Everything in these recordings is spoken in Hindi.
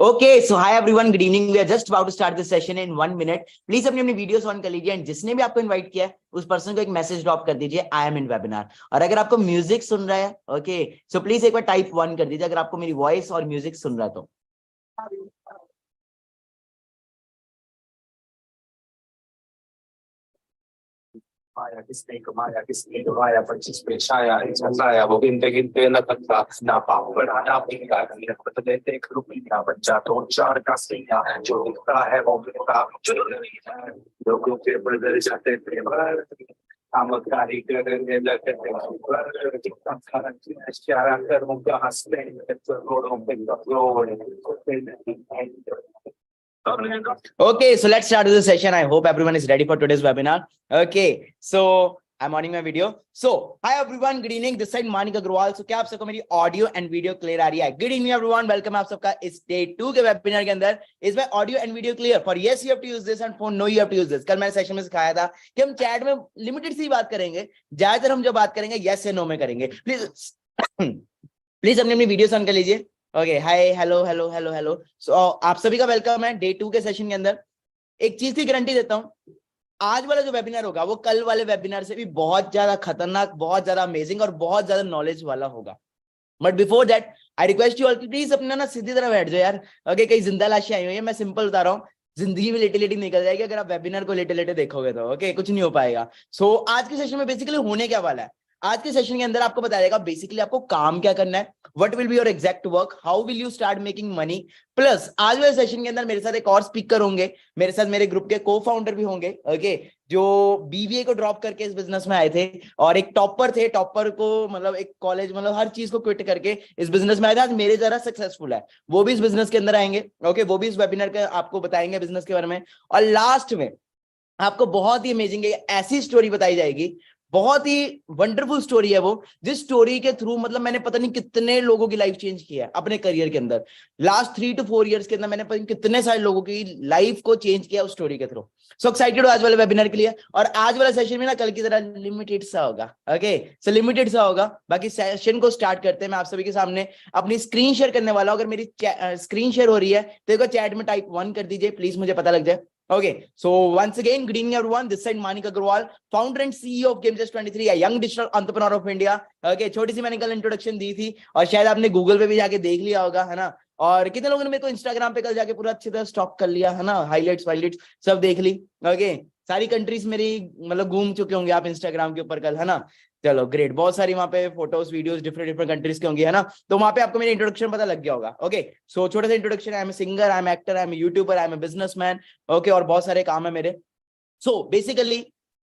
Okay so hi everyone, good evening. We are just about to start this session in 1 minute. Please अपनी अपनी वीडियोस ऑन कर लीजिए एंड जिसने भी आपको इनवाइट किया है उस पर्सन को एक मैसेज ड्रॉप कर दीजिए, आई एम इन वेबिनार। और अगर आपको म्यूजिक सुन रहा है ओके सो प्लीज एक बार टाइप 1 कर दीजिए अगर आपको मेरी वॉइस और म्यूजिक सुन रहा है तो। माया किसने कमाया किसने गवाया 25 पे छाया छाया वो गिनते गिनते न थकता ना पाँव बढ़ाना पीका बदले देख रुपया बच्चा तो चार का सैया जो दिखता है वो मिलता जो नहीं है लोगों के बदल जाते थे हम कारीगर ने लगते पर कितना सारा इशारा कर मुझे हंसते करोड़ों पे Okay, so let's start with the session. I hope everyone is ready for today's webinar. Okay, so I'm on my video. So, hi everyone, good evening. This side Manik Agrawal. So, क्या आप सबको मेरी ऑडियो एंड वीडियो क्लियर आ रही है? Good evening everyone. Welcome आप सबका इस डे 2 के वेबिनार के अंदर। इसमें audio and video clear for yes you have to use this and for no you have to use this. कल मैंने सेशन में सिखाया था कि हम चैट में लिमिटेड सी बात करेंगे, ज्यादातर हम जो बात करेंगे यस या नो में करेंगे। प्लीज प्लीज अपनी अपनी वीडियो ऑन कर लीजिए। ओके, हाय, हेलो हेलो हेलो हेलो। सो आप सभी का वेलकम है डे 2 के सेशन के अंदर। एक चीज की गारंटी देता हूं, आज वाला जो वेबिनार होगा वो कल वाले वेबिनार से भी बहुत ज्यादा खतरनाक, बहुत ज्यादा अमेजिंग और बहुत ज्यादा नॉलेज वाला होगा। But before that I request you all please अपना ना सीधी तरह बैठ जाओ यार। ओके, कई जिंदा लाशें आई हुई है, मैं सिंपल बता रहा हूँ, जिंदगी में लेटे लेटे निकल जाएगी अगर आप वेबिनार को लेटे लेटे देखोगे तो। ओके, कुछ नहीं हो पाएगा। सो आज के सेशन में बेसिकली होने क्या वाला है, आज के सेशन के अंदर आपको बताया जाएगा बेसिकली आपको काम क्या करना है, what will be your exact work, how will you start making money. Plus आज वाले सेशन के अंदर मेरे साथ एक और स्पीकर होंगे, मेरे साथ मेरे ग्रुप के को फाउंडर भी होंगे ओके, जो बीबीए को ड्रॉप करके इस बिजनेस में आए थे और एक टॉपर थे, टॉपर को मतलब एक कॉलेज मतलब हर चीज को क्विट करके इस बिजनेस में आए थे, आज मेरे जरा सक्सेसफुल है, वो भी इस बिजनेस के अंदर आएंगे ओके, वो भी इस वेबिनार के आपको बताएंगे बिजनेस के बारे में। और लास्ट में आपको बहुत ही अमेजिंग ऐसी स्टोरी बताई जाएगी, बहुत ही वंडरफुल स्टोरी है वो, जिस स्टोरी के थ्रू मतलब मैंने पता नहीं कितने लोगों की लाइफ चेंज किया है अपने करियर के अंदर। लास्ट 3 to 4 इयर्स के अंदर मैंने पता नहीं कितने सारे लोगों की लाइफ को चेंज किया उस स्टोरी के थ्रू। सो एक्साइटेड हो आज वाले वेबिनार के लिए। और आज वाला सेशन में ना कल की तरह लिमिटेड सा होगा ओके, सो लिमिटेड सा होगा। बाकी सेशन को स्टार्ट करते हैं। मैं आप सभी के सामने अपनी स्क्रीन शेयर करने वाला हूं, अगर मेरी स्क्रीन शेयर हो रही है तो एक चैट में टाइप 1 कर दीजिए प्लीज, मुझे पता लग जाए। Okay, so once again, good evening everyone. This side Manik Agrawal, founder and CEO of GameChess23, a young digital entrepreneur of India. Okay, छोटी सी मैंने कल इंट्रोडक्शन दी थी और शायद आपने गूगल पे भी जाके देख लिया होगा, है ना। और कितने लोगों ने मेरे को इंस्टाग्राम पे कल जाके पूरा अच्छी तरह स्टॉक कर लिया, है ना, हाइलाइट्स वाइलाइट्स सब देख ली। ओके, सारी कंट्रीज मेरी मतलब घूम चुके होंगे आप इंस्टाग्राम के ऊपर कल, है ना। चलो ग्रेट, बहुत सारी वहां पे photos videos different different countries के होंगे, है ना। तो वहां पे आपको मेरी इंट्रोडक्शन पता लग गया होगा। ओके, सो छोटा सा introduction, I am a singer, I am actor, I am YouTuber, I am a businessman okay, और बहुत सारे काम है मेरे। सो बेसिकली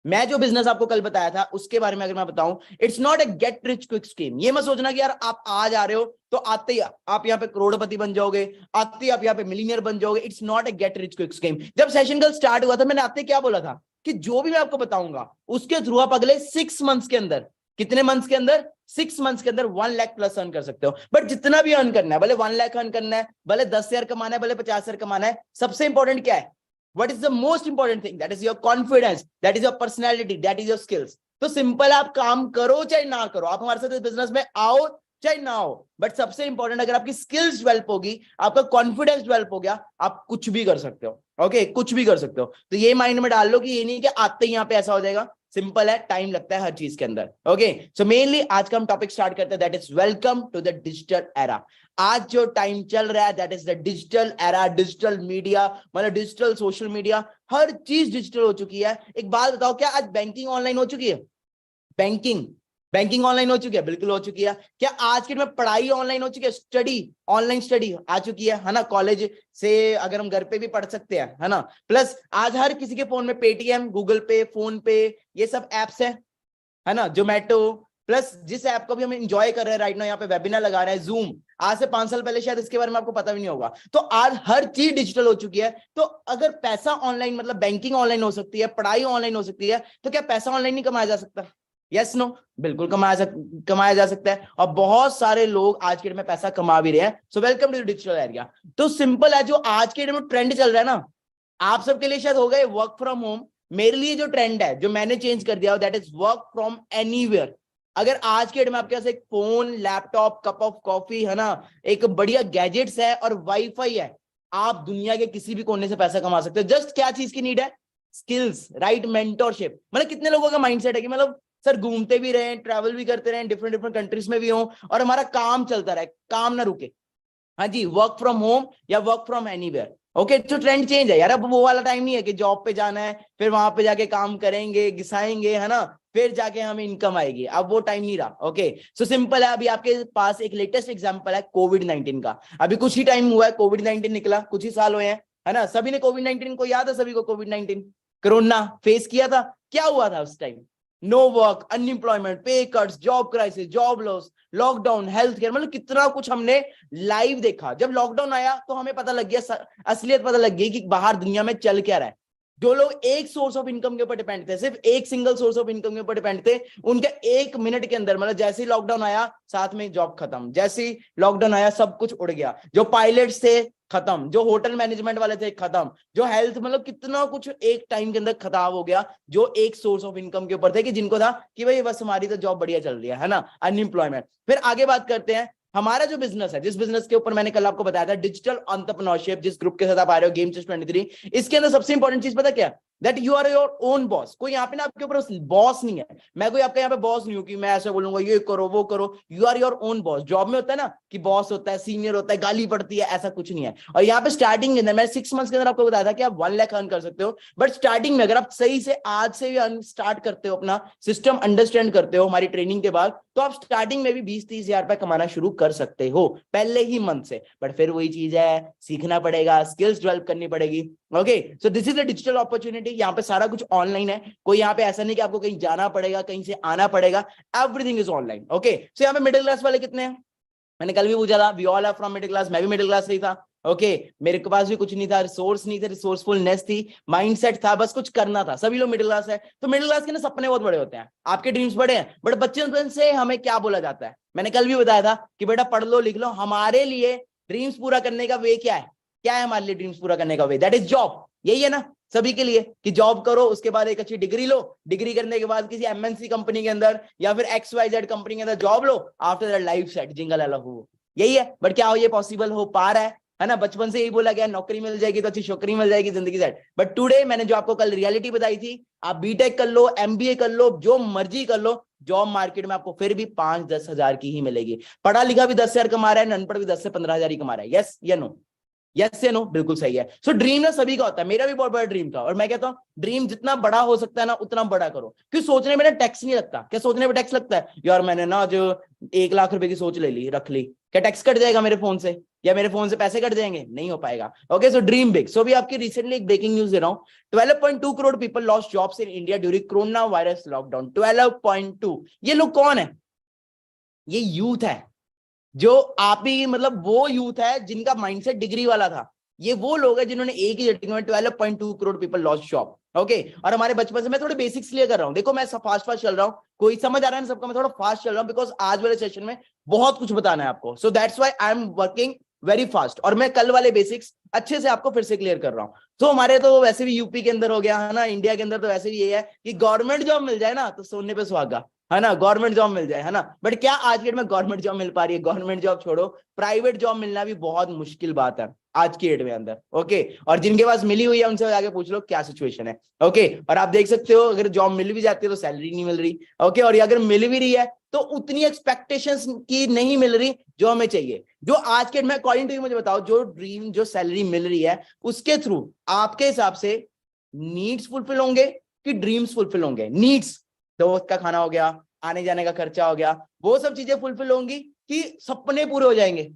मैं जो बिजनेस आपको कल बताया था उसके बारे में अगर मैं बताऊं, it's not a get rich quick scheme. ये मत सोचना कि यार आप आज आ रहे हो तो आते ही आप यहाँ पे करोड़पति बन जाओगे, आते ही आप यहाँ पे मिलीनियर बन जाओगे। It's not a get rich quick scheme. जब सेशन कल स्टार्ट हुआ था मैंने आते क्या बोला था कि जो भी मैं आपको बताऊंगा उसके थ्रू आप अगले 6 मंथ्स के अंदर, कितने मंथ्स के अंदर, 6 मंथ्स के अंदर 1 लाख प्लस अर्न कर सकते हो। बट जितना भी अर्न करना है, भले 1 लाख अर्न करना है, भले 10,000 कमाना है, भले 50,000 कमाना है, सबसे इंपॉर्टेंट क्या है? What is the most important thing? That is your confidence, that is your personality, that is your skills. तो सिंपल, आप काम करो चाहे ना करो, आप हमारे साथ इस बिजनेस में आओ चाहे ना हो, बट सबसे इंपॉर्टेंट अगर आपकी स्किल्स डेवलप होगी, आपका कॉन्फिडेंस डेवलप हो गया, आप कुछ भी कर सकते हो ओके, कुछ भी कर सकते हो। तो ये माइंड में डाल लो कि ये नहीं कि आते ही यहाँ पे ऐसा हो जाएगा, सिंपल है, टाइम लगता है हर चीज के अंदर ओके। सो मेनली आज का हम टॉपिक स्टार्ट करते हैं, that is welcome to the digital era. आज जो टाइम चल रहा है that is the digital era, digital media मतलब डिजिटल सोशल मीडिया, हर चीज डिजिटल हो चुकी है। एक बात बताओ, क्या आज बैंकिंग ऑनलाइन हो चुकी है? बैंकिंग ऑनलाइन हो चुकी है, बिल्कुल हो चुकी है। क्या आज के में पढ़ाई ऑनलाइन हो चुकी है? स्टडी, ऑनलाइन स्टडी आ चुकी है ना। कॉलेज से अगर हम घर पे भी पढ़ सकते हैं, है ना। प्लस आज हर किसी के फोन में पेटीएम, गूगल पे, फोन पे, ये सब एप्स है ना, जोमेटो। प्लस जिस ऐप को भी हम एंजॉय कर रहे हैं राइट नाउ, यहाँ पे वेबिनार लगा रहे हैं, जूम, आज से 5 साल पहले शायद इसके बारे में आपको पता भी नहीं होगा। तो आज हर चीज डिजिटल हो चुकी है। तो अगर पैसा ऑनलाइन मतलब बैंकिंग ऑनलाइन हो सकती है, पढ़ाई ऑनलाइन हो सकती है, तो क्या पैसा ऑनलाइन नहीं कमाया जा सकता? यस नो, बिल्कुल कमाया जा सकता है। और बहुत सारे लोग आज के डेट में पैसा कमा भी रहे हैं। So welcome to digital area. तो सिंपल है, जो आज के डेट में ट्रेंड चल रहा है ना, आप सबके लिए शायद हो गए वर्क फ्रॉम होम, मेरे लिए जो ट्रेंड है जो मैंने चेंज कर दिया that is work from anywhere. अगर आज के डेट में आपके पास एक phone, laptop, cup of coffee, है ना, एक बढ़िया गैजेट्स है और वाईफाई है, आप दुनिया के किसी भी कोने से पैसा कमा सकते हो। जस्ट क्या चीज की नीड है? Skills, right mentorship. मतलब कितने लोगों का माइंडसेट है कि मतलब सर घूमते भी रहे, ट्रैवल भी करते रहे, डिफरेंट डिफरेंट कंट्रीज में भी हो, और हमारा काम चलता रहे, काम ना रुके। हाँ जी, वर्क फ्रॉम होम या वर्क फ्रॉम एनीवेयर। ओके, तो ट्रेंड चेंज है यार। अब वो वाला टाइम नहीं है कि जॉब पे जाना है, फिर वहां पे जाके काम करेंगे, घिसाएंगे, है ना, फिर जाके हमें इनकम आएगी। अब वो टाइम नहीं रहा। ओके, सो सिंपल है। अभी आपके पास एक लेटेस्ट एग्जांपल है कोविड-19 का। अभी कुछ ही टाइम हुआ है कोविड-19 निकला, कुछ ही साल हुए हैं, है ना। सभी ने कोविड-19 को याद है, सभी को कोविड-19 कोरोना फेस किया था। क्या हुआ था उस टाइम? नो वर्क, अनएम्प्लॉयमेंट, पे cuts, job crisis, job loss, lockdown, health care, मतलब कितना कुछ हमने लाइव देखा। जब लॉकडाउन आया तो हमें पता लग गया, असलियत पता लग गई कि बाहर दुनिया में चल क्या रहा है। जो लोग एक सोर्स ऑफ इनकम के ऊपर डिपेंड थे, सिर्फ एक सिंगल सोर्स ऑफ इनकम के ऊपर डिपेंड थे, उनके एक मिनट के अंदर, मतलब जैसे ही लॉकडाउन आया साथ में जॉब खत्म, जैसे ही लॉकडाउन आया सब कुछ उड़ गया। जो पायलट्स थे खत्म, जो होटल मैनेजमेंट वाले थे खत्म, जो हेल्थ, मतलब कितना कुछ एक टाइम के अंदर खराब हो गया, जो एक सोर्स ऑफ इनकम के ऊपर थे, कि जिनको था कि भाई बस हमारी तो जॉब बढ़िया चल रही है ना, अनएम्प्लॉयमेंट। फिर आगे बात करते हैं हमारा जो बिजनेस है, जिस बिजनेस के ऊपर मैंने कल आपको बताया था, डिजिटल एंटरप्रेन्योरशिप, जिस ग्रुप के साथ आप आ रहे हो, गेम चेंज 23, इसके अंदर सबसे इंपॉर्टेंट चीज पता क्या? That you are your own boss. कोई यहाँ पे ना आपके ऊपर बॉस नहीं है। मैं कोई आपका यहाँ पे बॉस नहीं हूँ कि मैं ऐसा बोलूंगा ये करो वो करो। You are your own boss. Job में होता है ना कि बॉस होता है, सीनियर होता है, गाली पड़ती है, ऐसा कुछ नहीं है। और यहाँ पे स्टार्टिंग के अंदर मैंने 6 मंथ्स के अंदर आपको बताया था कि आप 1 लाख अर्न कर सकते हो। बट स्टार्टिंग में अगर आप सही से आज से भी अर्न स्टार्ट करते हो, अपना सिस्टम अंडरस्टैंड करते हो हमारी ट्रेनिंग के बाद, तो आप स्टार्टिंग में भी 20-30 हजार रुपए कमाना शुरू कर सकते हो पहले ही मंथ से। बट फिर वही चीज है, सीखना पड़ेगा, स्किल्स डेवलप करनी पड़ेगी। Okay, so this is the digital opportunity. यहाँ पे सारा कुछ ऑनलाइन है। कोई यहाँ पे ऐसा नहीं कि आपको कहीं जाना पड़ेगा, कहीं से आना पड़ेगा, एवरीथिंग इज ऑनलाइन। ओके, सो यहाँ पे मिडिल क्लास वाले कितने हैं? मैंने कल भी पूछा था, we all are from middle class. मैं भी मिडिल क्लास से ही था। ओके, मेरे के पास भी कुछ नहीं था, रिसोर्स नहीं थे, रिसोर्सफुलनेस थी, माइंडसेट था, बस कुछ करना था। सभी लोग मिडिल क्लास है। तो मिडिल क्लास के ना सपने बहुत बड़े होते हैं, आपके ड्रीम्स बड़े हैं, बट बच्चों से हमें क्या बोला जाता है? मैंने कल भी बताया था कि बेटा पढ़ लो लिख लो। हमारे लिए ड्रीम्स पूरा करने का वे क्या है? क्या है हमारे लिए ड्रीम्स पूरा करने का वे? That is job. यही है ना सभी के लिए, कि जॉब करो, उसके बाद एक अच्छी डिग्री लो, डिग्री करने के बाद किसी एमएनसी कंपनी के अंदर या फिर XYZ कंपनी के अंदर job low, after that life set, jingle अलग हो। यही है। बट क्या हो ये पॉसिबल हो पा रहा है ना? बचपन से यही बोला गया, नौकरी मिल जाएगी तो अच्छी छोकरी मिल जाएगी, जिंदगी सेट। बट टुडे मैंने जो आपको कल रियलिटी बताई थी, आप बीटेक कर लो, MBA कर लो, जो मर्जी कर लो, जॉब मार्केट में आपको फिर भी 5-10 हजार की ही मिलेगी। पढ़ा लिखा भी 10 हजार कमा रहा है, अनपढ़ भी 10 से 15 हजार ही कमा रहा है। यस या नो? यस या नो? बिल्कुल सही है। सो ड्रीम ना सभी का होता है, मेरा भी बहुत बड़ा ड्रीम था, और मैं कहता हूँ ड्रीम जितना बड़ा हो सकता है ना उतना बड़ा करो। क्योंकि सोचने में ना टैक्स नहीं लगता। क्या सोचने में टैक्स लगता है? यार मैंने ना जो 1 लाख रुपए की सोच ले ली, रख ली, क्या टैक्स कट जाएगा मेरे फोन से, या मेरे फोन से पैसे कट जाएंगे? नहीं हो पाएगा। ओके, सो ड्रीम बिग। सो भी आपकी रिसेंटली एक ब्रेकिंग न्यूज दे रहा हूँ। 12.2 crore people lost jobs in India during corona virus lockdown. 12.2। ये लोग कौन है? ये यूथ है। जो आप ही, मतलब वो यूथ है जिनका माइंडसेट डिग्री वाला था। ये वो लोग हैं जिन्होंने एक ही झटके में 12.2 crore people lost job. Okay, और हमारे बचपन से, मैं थोड़े बेसिक्स क्लियर कर रहा हूं। देखो मैं फास्ट फास्ट चल रहा हूं, कोई समझ आ रहा है ना सबका? मैं थोड़ा फास्ट चल रहा हूं बिकॉज आज वाले सेशन में बहुत कुछ बताना है आपको। So that's why I am working very fast, और मैं कल वाले बेसिक्स अच्छे से आपको फिर से क्लियर कर रहा हूं। तो हमारे तो वैसे भी यूपी के अंदर हो गया है ना, इंडिया के अंदर तो वैसे भी ये है कि गवर्नमेंट जॉब मिल जाए ना तो सोने पे सुहागा, है ना, गवर्नमेंट जॉब मिल जाए, है ना। बट क्या आज की डेट में गवर्नमेंट जॉब मिल पा रही है? गवर्नमेंट जॉब छोड़ो, प्राइवेट जॉब मिलना भी बहुत मुश्किल बात है आज की डेट में अंदर। ओके, और जिनके पास मिली हुई है उनसे जाके पूछ लो क्या सिचुएशन है। ओके, और आप देख सकते हो अगर जॉब मिल भी जाती है तो सैलरी नहीं मिल रही। ओके, और अगर मिल भी रही है तो उतनी एक्सपेक्टेशंस की नहीं मिल रही जो हमें चाहिए। जो आज के में अकॉर्डिंग टू यू मुझे बताओ, जो ड्रीम, जो सैलरी मिल रही है उसके थ्रू आपके हिसाब से नीड्स फुलफिल होंगे कि ड्रीम्स फुलफिल होंगे? नीड्स, दोस्त का खाना हो गया, आने जाने का खर्चा हो गया, वो सब चीजें फुलफिल होंगी कि सपने पूरे हो जाएंगे?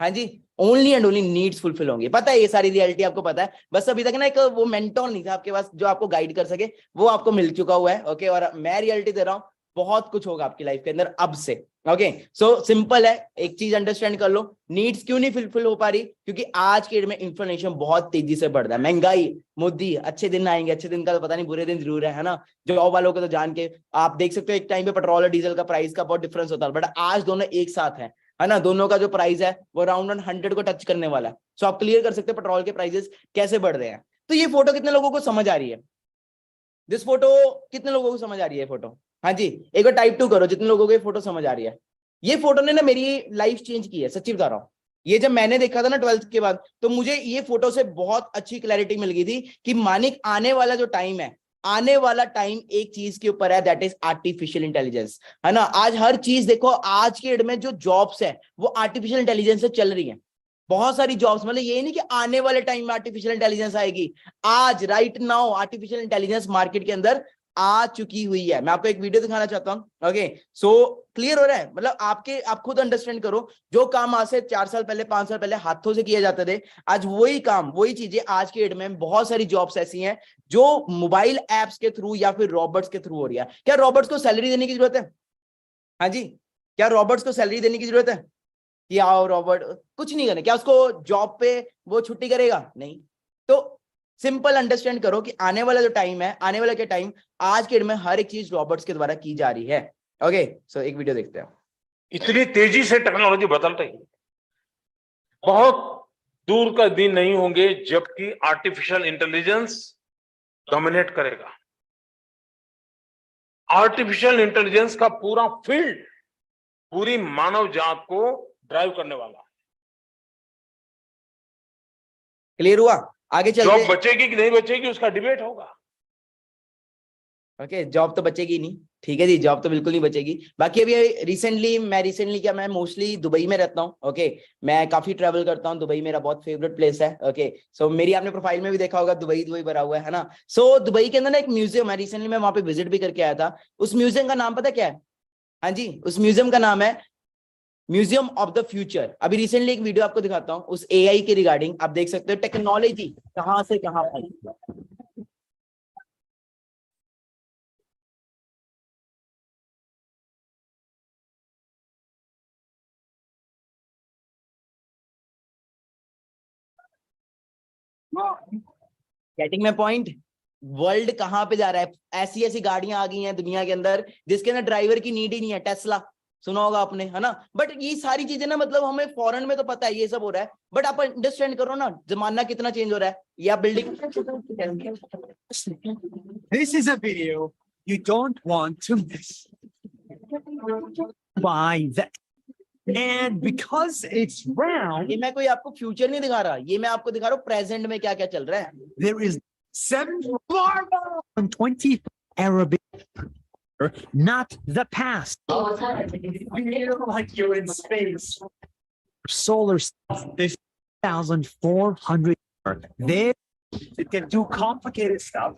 हाँ जी, only and only needs fulfil होंगी। पता है ये सारी रियलिटी आपको पता है, बस अभी तक ना एक वो मेंटोर नहीं था आपके पास जो आपको गाइड कर सके, वो आपको मिल चुका हुआ है। ओके, और मैं रियलिटी दे रहा हूँ, बहुत कुछ होगा आपकी लाइफ के अंदर अब से। ओके, सो सिंपल है, एक चीज अंडरस्टैंड कर लो, नीड्स क्यों नहीं फुलफिल हो पा रही? क्योंकि आज के डेट में इंफॉर्मेशन बहुत तेजी से बढ़ रहा है, महंगाई, मोदी, अच्छे दिन आएंगे, अच्छे दिन का तो पता नहीं, बुरे दिन जरूर है ना। जॉब वालों को तो जान के आप देख सकते हो, एक टाइम पे पेट्रोल और डीजल का प्राइस का बहुत डिफरेंस होता है, बट आज दोनों एक साथ है ना। दोनों का जो प्राइस है वो अराउंड 100 को टच करने वाला है। सो आप क्लियर कर सकते हैं पेट्रोल के प्राइसेस कैसे बढ़ रहे हैं। तो ये फोटो कितने लोगों को समझ आ रही है? दिस फोटो कितने लोगों को समझ आ रही है फोटो? हाँ जी, एक बार टाइप 2 करो जितने लोगों को ये फोटो समझ आ रही है। ये फोटो ने ना मेरी लाइफ चेंज की है, सच्ची बता रहा हूँ। ये जब मैंने देखा था ना 12th के बाद, तो मुझे ये फोटो से बहुत अच्छी क्लैरिटी मिल गई थी कि मानिक आने वाला जो टाइम है, आने वाला टाइम एक चीज के ऊपर है, दैट इज आर्टिफिशियल इंटेलिजेंस, है ना। आज हर चीज देखो, आज के डेट में जो जॉब्स है वो आर्टिफिशियल इंटेलिजेंस से चल रही है। बहुत सारी जॉब्स, मतलब ये नहीं कि आने वाले टाइम में आर्टिफिशियल इंटेलिजेंस आएगी, आज right now artificial intelligence market के अंदर आ चुकी हुई है। मैं आपको एक वीडियो दिखाना चाहता हूं। ओके, सो क्लियर हो रहा है, मतलब आप खुद अंडरस्टैंड करो, जो काम आज से 4 साल पहले 5 साल पहले हाथों से किए जाते थे, आज वही काम वही चीजें आज के डेट में बहुत सारी जॉब्स ऐसी हैं जो मोबाइल एप्स के थ्रू या फिर रॉबोट्स के थ्रू हो रही है। क्या रॉबोट्स को सैलरी देने की जरूरत है? हाँ जी, क्या रॉबोट्स को सैलरी देने की जरूरत है कि आओ रॉबोट कुछ नहीं करे? क्या उसको जॉब पे वो छुट्टी करेगा? नहीं। तो सिंपल अंडरस्टैंड करो कि आने वाला जो टाइम है, आने वाला के टाइम, आज के डेट में हर एक चीज रॉबोट्स के द्वारा की जा रही है। ओके, सो एक वीडियो देखते हैं। इतनी तेजी से टेक्नोलॉजी बदल रही है, बहुत दूर का दिन नहीं होंगे जबकि आर्टिफिशियल इंटेलिजेंस डोमिनेट करेगा। आर्टिफिशियल इंटेलिजेंस का पूरा फील्ड पूरी मानव जात को ड्राइव करने वाला है। क्लियर हुआ? आगे चलते जॉब हैं। बचेगी कि नहीं बचेगी उसका डिबेट होगा। ओके, जॉब तो बचेगी नहीं, ठीक है जी, जॉब तो बिल्कुल नहीं बचेगी। बाकी अभी रिसेंटली क्या, मैं मोस्टली दुबई में रहता हूँ। ओके, मैं काफी ट्रैवल करता हूँ, दुबई मेरा बहुत फेवरेट प्लेस है। ओके, सो मेरी आपने प्रोफाइल में भी देखा होगा, दुबई दुबई भरा हुआ है ना। सो दुबई के अंदर ना एक म्यूजियम है, रिसेंटली मैं वहां पे विजिट भी करके आया था। उस म्यूजियम का नाम पता क्या है? हाँ जी, उस म्यूजियम का नाम है म्यूजियम ऑफ द फ्यूचर। अभी रिसेंटली एक वीडियो आपको दिखाता हूँ उस एआई के रिगार्डिंग, आप देख सकते हो टेक्नोलॉजी कहां से कहां पहुंची। Getting my point? वर्ल्ड कहां पे जा रहा है? ऐसी ऐसी गाड़ियां आ गई हैं दुनिया के अंदर जिसके अंदर ड्राइवर की नीड ही नहीं है। टेस्ला सुना होगा आपने, है ना। बट ये सारी चीजें ना, मतलब हमें फॉरेन में तो पता है ये सब हो रहा है, बट आप अंडरस्टैंड करो ना जमाना कितना चेंज हो रहा है। या building This is a video you don't want to miss. Buy that. And because it's round, ये मैं कोई आपको फ्यूचर नहीं दिखा रहा, ये मैं आपको दिखा रहा हूँ प्रेजेंट में क्या क्या चल रहा है। there is 720 Arabic, not the past. Feel like you're in space. Solar system is 1,400. There, it can do complicated stuff,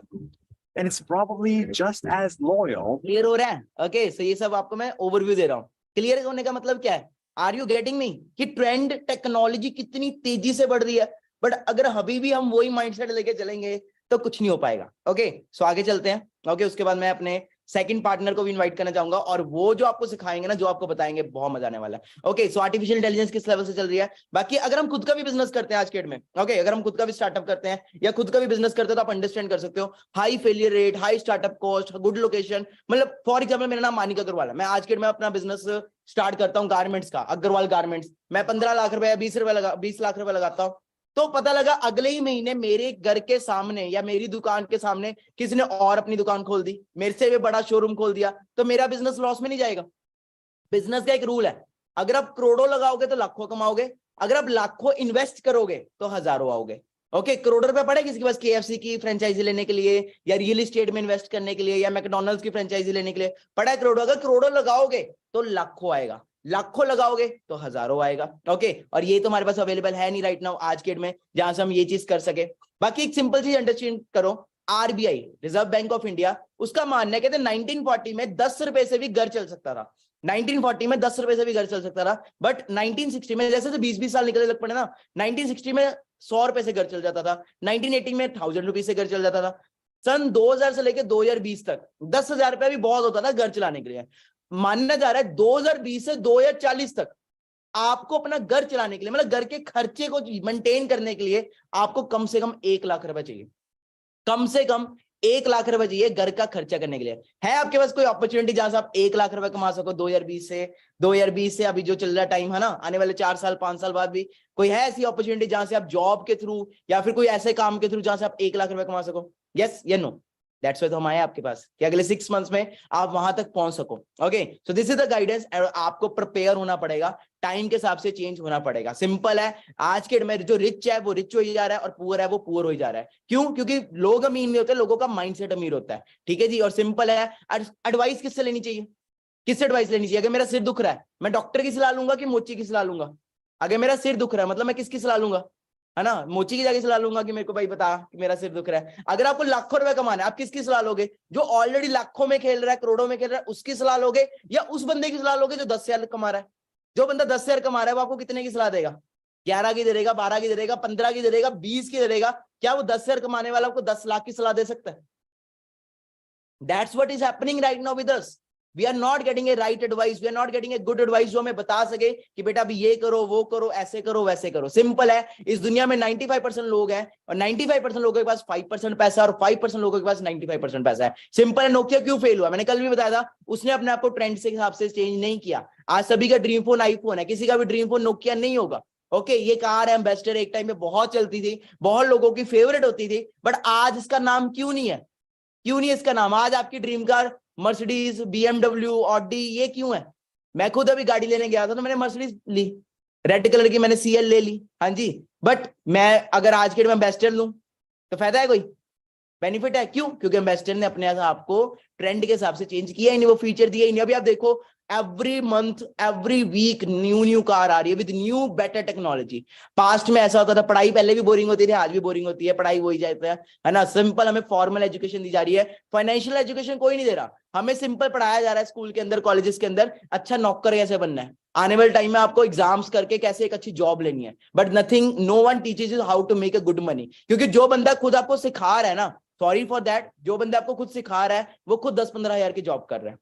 and it's probably just as loyal. Clear हो रहा है? ओके, सो ये सब आपको मैं ओवरव्यू दे रहा हूँ। क्लियर होने का मतलब क्या है? आर यू गेटिंग मी कि ट्रेंड टेक्नोलॉजी कितनी तेजी से बढ़ रही है, बट अगर अभी भी हम वही माइंडसेट लेके चलेंगे तो कुछ नहीं हो पाएगा। ओके, सो आगे चलते हैं। ओके, उसके बाद मैं अपने सेकंड पार्टनर को भी इनवाइट करना चाहूंगा, और वो जो आपको सिखाएंगे ना, जो आपको बताएंगे, बहुत मजा आने वाला है। ओके, सो आर्टिफिशियल इंटेलिजेंस किस लेवल से चल रही है। बाकी अगर हम खुद का भी बिजनेस करते हैं आज के डेट में, ओके, अगर हम खुद का भी स्टार्टअप करते हैं या खुद का भी बिजनेस करते हैं, तो आप अंडरस्टैंड कर सकते हो high failure rate, high startup cost, good location. मतलब फॉर एग्जाम्पल मेरा नाम मानिक अग्रवाल है, मैं आज के डेट में अपना बिजनेस स्टार्ट करता हूँ गारमेंट्स का, अग्रवाल गारमेंट्स। मैं 15 लाख रुपए या 20 लाख रुपए लगाता हूँ, तो पता लगा अगले ही महीने मेरे घर के सामने या मेरी दुकान के सामने किसी ने और अपनी दुकान खोल दी, मेरे से भी बड़ा शोरूम खोल दिया, तो मेरा बिजनेस लॉस में नहीं जाएगा। बिजनेस का एक रूल है, अगर आप करोड़ों लगाओगे तो लाखों कमाओगे, अगर आप लाखों इन्वेस्ट करोगे तो हजारों आओगे। ओके, करोड़ों रुपए पड़े किसी के पास केएफसी की फ्रेंचाइजी लेने के लिए, या रियल एस्टेट में इन्वेस्ट करने के लिए, या मैकडॉनल्ड्स की फ्रेंचाइजी लेने के लिए पड़ा है करोड़ों। अगर करोड़ों लगाओगे तो लाखों आएगा, लाखों लगाओगे तो हजारों आएगा। ओके, और ये तो हमारे पास अवेलेबल है नहीं राइट नाउ आज के डेट में, जहां से हम ये चीज कर सके। बाकी एक सिंपल चीज अंडरस्टैंड करो, RBI, reserve bank of India, उसका मानना है, कहते 1940 में 10 रुपए से भी घर चल सकता था। 1940 में 10 रुपए से भी घर चल सकता था, बट 1960 में, जैसे 20-20 साल निकलने लग पड़े ना, 1960 में 100 रुपए से घर चल जाता था, 1980 में 1000 रुपीज से घर चल जाता था, सन 2000 से लेकर 2020 तक 10,000 रुपया भी बहुत होता था घर चलाने के लिए। मानना जा रहा है 2020 से 2040 तक आपको अपना घर चलाने के लिए, मतलब घर के खर्चे को मेंटेन करने के लिए आपको कम से कम 1 लाख रुपए चाहिए, कम से कम 1 लाख रुपए चाहिए घर का खर्चा करने के लिए। है आपके पास कोई अपॉर्चुनिटी जहां से आप 1 लाख रुपए कमा सको 2020 से अभी जो चल रहा टाइम है ना, आने वाले 4 साल 5 साल बाद भी कोई है ऐसी अपॉर्चुनिटी जहां से आप जॉब के थ्रू या फिर कोई ऐसे काम के थ्रू जहां से आप 1 लाख रुपए कमा सको? यस या नो? दैट्स व्हाई तो हम आए आपके पास कि अगले 6 मंथ्स में आप वहां तक पहुंच सको। Okay, so this is the guidance. आपको प्रिपेयर होना पड़ेगा, टाइम के हिसाब से चेंज होना पड़ेगा। सिंपल है, आज के में जो रिच है वो रिच हो ही जा रहा है और पुअर है वो पुअर हो ही जा रहा है। क्यों? क्योंकि लोग अमीर नहीं होते, लोगों का माइंडसेट अमीर होता है। ठीक है जी, और सिंपल है, एडवाइस किससे लेनी चाहिए? किससे एडवाइस लेनी चाहिए? अगर मेरा सिर दुख रहा है, मैं डॉक्टर की सलाह लूंगा कि मोची की सलाह लूंगा? अगर मेरा सिर दुख रहा है मतलब मैं किसकी सलाह लूंगा? है ना, मोची की जाके सलाह लूंगा कि मेरे को भाई बता कि मेरा सिर दुख रहा है। अगर आपको लाखों रुपए कमाना है, आप किसकी सलाह लोगे? जो ऑलरेडी लाखों में खेल रहा है, करोड़ों में खेल रहा है, उसकी सलाह लोगे, या उस बंदे की सलाह लोगे जो 10,000 कमा रहा है? जो बंदा 10,000 कमा रहा है वो आपको कितने की सलाह देगा? 11 की दे देगा, 12 की दे देगा, 15 की दे देगा, 20 की दे देगा? क्या वो 10,000 कमाने वाला आपको 10 लाख की सलाह दे सकता है? That's what is happening right now with us. We are not getting a right advice. We are not getting a good advice जो हमें बता सके कि बेटा अभी ये करो, वो करो, ऐसे करो, वैसे करो। सिंपल है, इस दुनिया में 95% लोग हैं और 95% लोगों के पास 5% पैसा और 5% लोगों के पास 95% पैसा है। सिंपल है, नोकिया क्यों फेल हुआ? मैंने कल भी बताया था, उसने अपने आप को ट्रेंड के हिसाब से चेंज नहीं किया। आज सभी का ड्रीम फोन आईफोन है, किसी का भी ड्रीम फोन नोकिया नहीं होगा। ओके, ये कार है एम्बेसडर, एक टाइम में बहुत चलती थी, बहुत लोगों की फेवरेट होती थी, बट आज इसका नाम क्यों नहीं है? क्यों नहीं है इसका नाम? आज आपकी dream car Mercedes, BMW, Audi, ये क्यों है? मैं खुद अभी गाड़ी लेने गया था तो मैंने मर्सिडीज ली, रेड कलर की, मैंने सीएल ले ली। हाँ जी, बट मैं अगर आज के डेट में एम्बेसडर लूं तो फायदा है? कोई बेनिफिट है? क्यों? क्योंकि एम्बेसडर ने अपने आपको ट्रेंड के हिसाब से चेंज किया ही नहीं, वो फीचर दिया ही नहीं। अभी आप देखो, every month, every week new car आ रही है with new better technology. Past में ऐसा होता था, पढ़ाई पहले भी बोरिंग होती थी, आज भी बोरिंग होती है, पढ़ाई वही जाता है ना। सिंपल हमें फॉर्मल एजुकेशन दी जा रही है, फाइनेंशियल एजुकेशन कोई नहीं दे रहा। हमें सिंपल पढ़ाया जा रहा है स्कूल के अंदर, कॉलेजेस के अंदर, अच्छा नौकर कैसे बनना है, आने वाले टाइम में आपको एग्जाम्स करके कैसे एक अच्छी जॉब लेनी है, but nothing, no one teaches you how to make a good money. क्योंकि जो बंदा खुद आपको सिखा रहा है ना, सॉरी फॉर दैट, जो बंदा आपको खुद सिखा रहा है वो खुद 10-15 हजार की जॉब कर रहा है।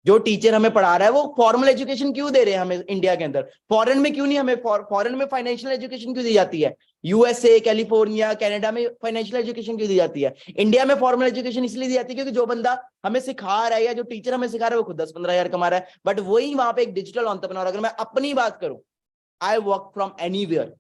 जो टीचर हमें पढ़ा रहा है वो फॉर्मल एजुकेशन क्यों दे रहे हैं हमें इंडिया के अंदर? फॉरेन में क्यों नहीं? हमें फॉरेन में फाइनेंशियल एजुकेशन क्यों दी जाती है? यूएसए, कैलिफोर्निया, कनाडा में फाइनेंशियल एजुकेशन क्यों दी जाती है? इंडिया में फॉर्मल एजुकेशन इसलिए दी जाती है क्योंकि जो बंदा हमें सिखा रहा है या जो टीचर हमें सिखा रहा है वो खुद 10-15 हजार कमा रहा है। बट वही वहां पे एक डिजिटल एंटरप्रेन्योर, अगर मैं अपनी बात करूं, I work from anywhere,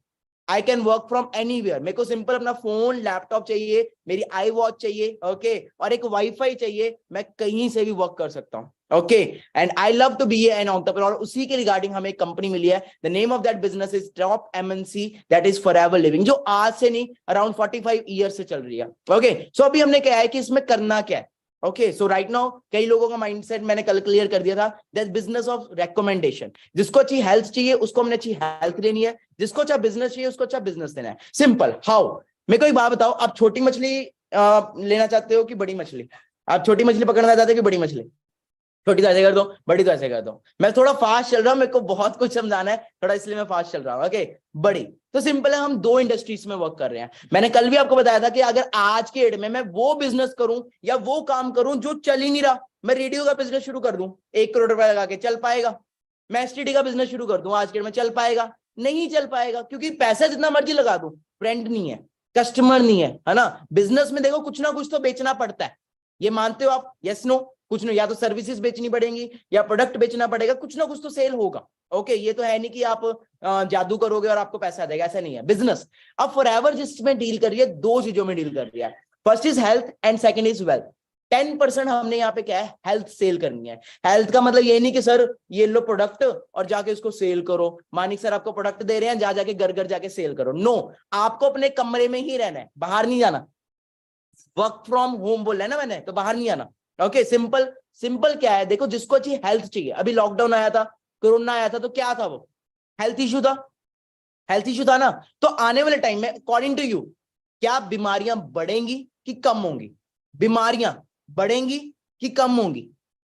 I can work from anywhere. मेरे को सिंपल अपना फोन, लैपटॉप चाहिए, मेरी आई वॉच चाहिए, ओके, और एक वाईफाई चाहिए, मैं कहीं से भी वर्क कर सकता हूँ। Okay, and I love to be an entrepreneur. उसी के रिगार्डिंग हमें एक कंपनी मिली है, the name of that business is top MNC, that is Forever Living, जो आज से नहीं अराउंड 45 ईयर्स से चल रही है। ओके, सो अभी हमने क्या है कि इसमें करना क्या है? ओके, सो राइट नाउ कई लोगों का माइंडसेट मैंने कल क्लियर कर दिया था, दैट बिजनेस ऑफ रेकमेंडेशन। जिसको अच्छी हेल्थ चाहिए उसको हमने अच्छी हेल्थ देनी है, जिसको अच्छा बिजनेस चाहिए उसको अच्छा बिजनेस देना है। सिंपल। हाउ? मेरे को एक बात बताओ, आप छोटी मछली लेना चाहते हो कि बड़ी मछली? आप छोटी मछली पकड़ना चाहते हो कि बड़ी मछली? छोटी तो ऐसे कर दो, बड़ी तो ऐसे कर दो। मैं थोड़ा फास्ट चल रहा हूं, मेरे को बहुत कुछ समझाना है थोड़ा, इसलिए मैं फास्ट चल रहा हूं। ओके, बड़ी तो सिंपल है, हम 2 इंडस्ट्रीज में वर्क कर रहे हैं। मैंने कल भी आपको बताया था कि अगर आज के डेट में मैं वो बिजनेस करूं या वो काम करूं जो चल ही नहीं रहा, मैं रेडियो का बिजनेस शुरू कर दूं 1 करोड़ रुपए लगा के, चल पाएगा? मैं एसटीडी का बिजनेस शुरू कर दूं आज के डेट में, चल पाएगा? नहीं चल पाएगा, क्योंकि पैसा जितना मर्जी लगा दूं, फ्रेंड नहीं है, कस्टमर नहीं है ना। बिजनेस में देखो कुछ ना कुछ तो बेचना पड़ता है, ये मानते हो आप? Yes no? कुछ नहीं, या तो सर्विसेज बेचनी पड़ेंगी या प्रोडक्ट बेचना पड़ेगा, कुछ ना कुछ तो सेल होगा। ओके, ये तो है नहीं कि आप जादू करोगे और आपको पैसा देगा, ऐसा नहीं है बिजनेस। अब फॉरएवर जिसमें डील कर रही है, 2 चीजों में डील कर रही है, first is health and second is wealth. 10% हमने यहाँ पे क्या है, हेल्थ सेल करनी है। हेल्थ का मतलब ये नहीं कि सर ये लो प्रोडक्ट और जाके उसको सेल करो, मानिक सर आपको प्रोडक्ट दे रहे हैं, जा जाके घर घर जाके सेल करो। नो, आपको अपने कमरे में ही रहना है, बाहर नहीं जाना। वर्क फ्रॉम होम बोल रहा है ना मैंने, तो बाहर नहीं आना। Okay, simple. सिंपल क्या है, देखो जिसको अच्छी हेल्थ चाहिए, अभी लॉकडाउन आया था, कोरोना आया था, तो क्या था वो? हेल्थ इशू था, हेल्थ इशू था ना। तो आने वाले टाइम में अकॉर्डिंग टू यू, क्या बीमारियां बढ़ेंगी कि कम होंगी? बीमारियां बढ़ेंगी कि कम होंगी?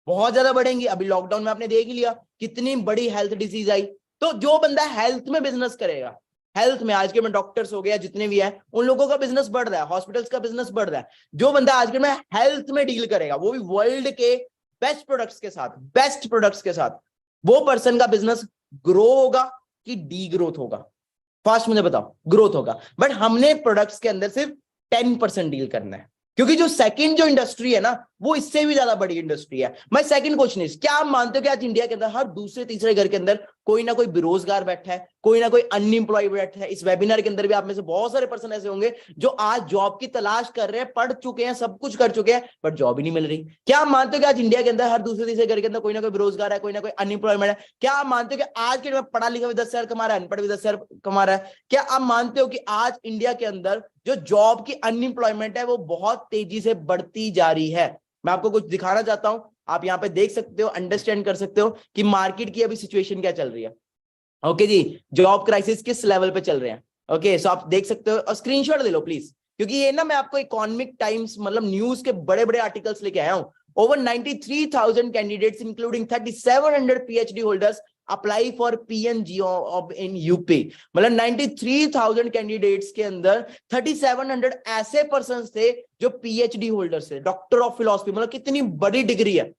बहुत ज्यादा बढ़ेंगी। अभी लॉकडाउन में आपने देख ही लिया कितनी बड़ी हेल्थ डिजीज आई। तो जो बंदा हेल्थ में बिजनेस करेगा, हेल्थ में आज के में डॉक्टर्स हो गया जितने भी हैं, उन लोगों का बिजनेस बढ़ रहा है, हॉस्पिटल्स का बिजनेस बढ़ रहा है। जो बंदा आज के में हेल्थ में डील करेगा, वो भी वर्ल्ड के बेस्ट प्रोडक्ट्स के साथ, बेस्ट प्रोडक्ट्स के साथ, वो पर्सन का बिजनेस ग्रो होगा कि डी ग्रोथ होगा? फास्ट मुझे बताओ, ग्रोथ होगा। बट हमने प्रोडक्ट्स के अंदर सिर्फ 10% डील करना है, क्योंकि जो सेकंड जो इंडस्ट्री है ना, वो इससे भी ज्यादा बड़ी इंडस्ट्री है। माय सेकंड क्वेश्चन इज, क्या आप मानते हो कि आज इंडिया के अंदर हर दूसरे तीसरे घर के अंदर कोई ना कोई बेरोजगार बैठा है, कोई ना कोई अनएम्प्लॉयड बैठा है। इस वेबिनार के अंदर भी आप में से बहुत सारे पर्सन ऐसे होंगे जो आज जॉब की तलाश कर रहे हैं, पढ़ चुके हैं, सब कुछ कर चुके हैं, बट जॉब ही नहीं मिल रही। क्या आप मानते हो कि आज इंडिया के अंदर हर दूसरे तीसरे घर के अंदर कोई ना कोई बेरोजगार है, कोई ना कोई अनएम्प्लॉयमेंट है? क्या आप मानते हो कि आज के में पढ़ा लिखा भी 10,000 कमा रहा है, अनपढ़ भी 10,000 कमा रहा है? क्या आप मानते हो कि आज इंडिया के अंदर जो जॉब की अनएम्प्लॉयमेंट है वो बहुत तेजी से बढ़ती जा रही है? मैं आपको कुछ दिखाना चाहता हूं, आप यहाँ पे देख सकते हो, अंडरस्टैंड कर सकते हो कि मार्केट की अभी सिचुएशन क्या चल रही है। ओके जी, जॉब क्राइसिस किस लेवल पे चल रहे हैं। ओके सो आप देख सकते हो और स्क्रीनशॉट ले लो प्लीज, क्योंकि ये ना मैं आपको इकोनॉमिक टाइम्स मतलब न्यूज के बड़े बड़े आर्टिकल्स लेके आया हूं। Over 93,000 candidates including 3,700 PhD holders apply for PMGO in UP. मतलब 93,000 कैंडिडेट्स के अंदर 3,700 ऐसे पर्सन थे जो PhD होल्डर्स थे, डॉक्टर ऑफ फिलोसफी। मतलब कितनी बड़ी डिग्री है,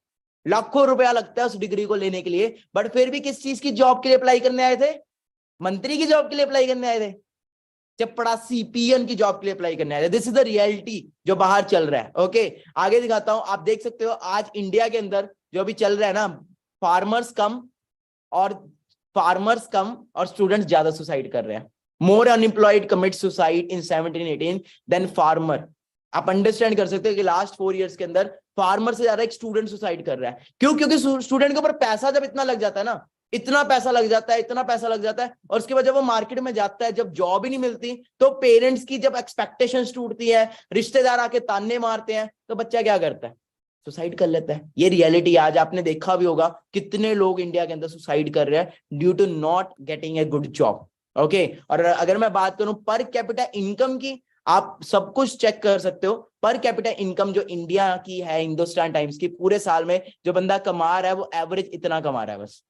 लाखों रुपया लगता है उस डिग्री को लेने के लिए, बट फिर भी किस चीज की जॉब के लिए अप्लाई करने आए थे? मंत्री की जॉब के लिए अप्लाई करने आए थे, चपड़ासी PN की जॉब के लिए अप्लाई करने आए थे। दिस इज द रियलिटी जो बाहर चल रहा है। ओके आगे दिखाता हूं, आप देख सकते हो आज इंडिया के अंदर जो अभी चल रहा है ना, फार्मर्स कम और स्टूडेंट्स ज्यादा सुसाइड कर रहे हैं। More unemployed commit suicide in 17-18 than farmer. आप अंडरस्टैंड कर सकते हो कि लास्ट 4 इयर्स के अंदर फार्मर से ज्यादा एक स्टूडेंट सुसाइड कर रहा है। क्यों? क्योंकि स्टूडेंट के ऊपर पैसा जब इतना लग जाता है ना, इतना पैसा लग जाता है और उसके बाद जब वो मार्केट में जाता है, जब जॉब ही नहीं मिलती, तो पेरेंट्स की जब एक्सपेक्टेशंस टूटती है, रिश्तेदार आके ताने मारते हैं, तो बच्चा क्या करता है? सुसाइड कर लेता है। ये रियलिटी आज आपने देखा भी होगा, कितने लोग इंडिया के अंदर सुसाइड कर रहे हैं due to not getting a good job. Okay और अगर मैं बात करूं पर कैपिटा इनकम की, आप सब कुछ चेक कर सकते हो। पर कैपिटा इनकम जो इंडिया की है, हिंदुस्तान टाइम्स की, पूरे साल में जो बंदा कमा रहा है वो एवरेज इतना कमा रहा है, बस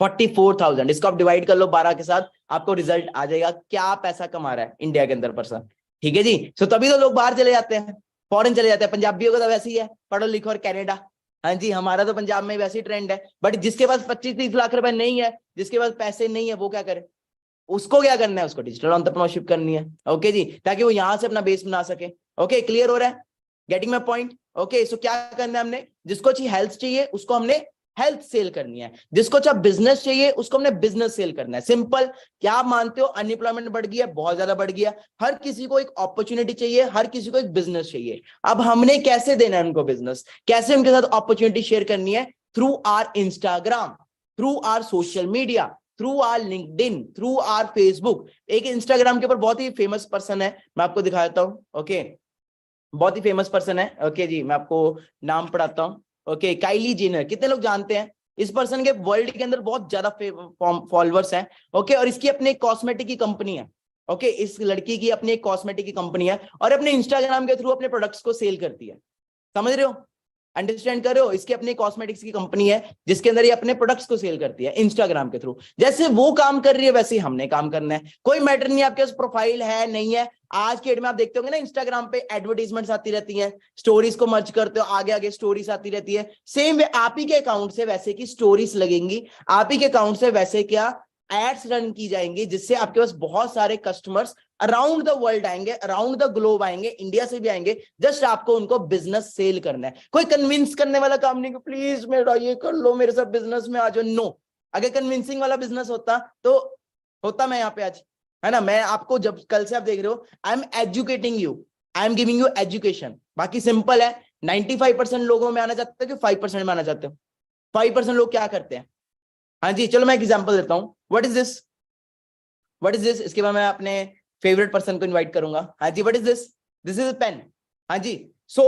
44,000। इसको आप डिवाइड कर लो 12 के साथ, आपको रिजल्ट आ जाएगा क्या पैसा कमा रहा है इंडिया के अंदर पर्सन। ठीक है जी, सो तभी तो लोग बाहर चले जाते हैं, फॉरेन चले जाते हैं। पंजाबियों का तो वैसे ही है, पढ़ो लिखो और कनाडा। हाँ जी, हमारा तो पंजाब में वैसे ही ट्रेंड है। बट जिसके पास 25-30 लाख रुपए नहीं है, जिसके पास पैसे नहीं है, वो क्या करे? उसको क्या करना है? उसको डिजिटल एंटरप्रेन्योरशिप करनी है। ओके जी, ताकि वो यहां से अपना बेस बना सके। ओके क्लियर हो रहा है? Getting my point? Okay so क्या करना है हमने? जिसको अच्छी हेल्थ चाहिए उसको हमने हेल्थ सेल करनी है, जिसको अच्छा बिजनेस चाहिए उसको हमने बिजनेस सेल करना है। सिंपल। क्या आप मानते हो अनएम्प्लॉयमेंट बढ़ गया? बहुत ज्यादा बढ़ गया। हर किसी को एक अपॉर्चुनिटी चाहिए, हर किसी को एक बिजनेस चाहिए। अब हमने कैसे देना है उनको बिजनेस, कैसे उनके साथ अपॉर्चुनिटी शेयर करनी है? Through our Instagram, through our social media, through our LinkedIn, through our Facebook. एक इंस्टाग्राम के ऊपर बहुत ही फेमस पर्सन है, मैं आपको दिखाता हूं। ओके बहुत ही फेमस पर्सन है। ओके जी, मैं आपको नाम पढ़ाता हूं। ओके काइली जेनर, कितने लोग जानते हैं? इस पर्सन के वर्ल्ड के अंदर बहुत ज्यादा फॉलोअर्स हैं। ओके और इसकी अपनी कॉस्मेटिक की कंपनी है। ओके इस लड़की की अपनी एक कॉस्मेटिक की कंपनी है और अपने इंस्टाग्राम के थ्रू अपने प्रोडक्ट्स को सेल करती है। समझ रहे हो? अंडरस्टैंड कर रहे हो? इसकी अपनी कॉस्मेटिक्स की कंपनी है जिसके अंदर ये अपने प्रोडक्ट्स को सेल करती है इंस्टाग्राम के थ्रू। जैसे वो काम कर रही है वैसे ही हमने काम करना है। कोई मैटर नहीं आपके पास प्रोफाइल है नहीं है। आज के डेट में आप देखते होंगे ना इंस्टाग्राम पे एडवर्टीजमेंट्स आती रहती हैं, स्टोरीज को मर्ज करते हो, आगे आगे स्टोरीज आती रहती है। सेम वे आप ही के अकाउंट से वैसे की स्टोरीज लगेंगी, आप ही के अकाउंट से वैसे क्या एड्स रन की जाएंगी, जिससे आपके पास बहुत सारे कस्टमर्स अराउंड द वर्ल्ड आएंगे, अराउंड द ग्लोब आएंगे, इंडिया से भी आएंगे। जस्ट आपको उनको बिजनेस सेल करना है। कोई कन्विंस करने वाला काम नहीं कि प्लीज मेरा ये कर लो, मेरे साथ बिजनेस में आ जाओ। नो, अगर कन्विंसिंग वाला बिजनेस होता तो होता मैं यहाँ पे आज, है ना? मैं आपको जब कल से आप देख रहे हो, I am educating you, I am giving you education. बाकी सिंपल है, 95% लोगों में आना चाहते हो कि 5% में आना चाहते हो? 5% लोग क्या करते हैं? हाँ जी चलो मैं एक एग्जांपल देता हूं। What is this? What is this? इसके बाद मैं अपने फेवरेट पर्सन को इनवाइट करूंगा। हाँ जी what is this? This is pen. हाँ जी सो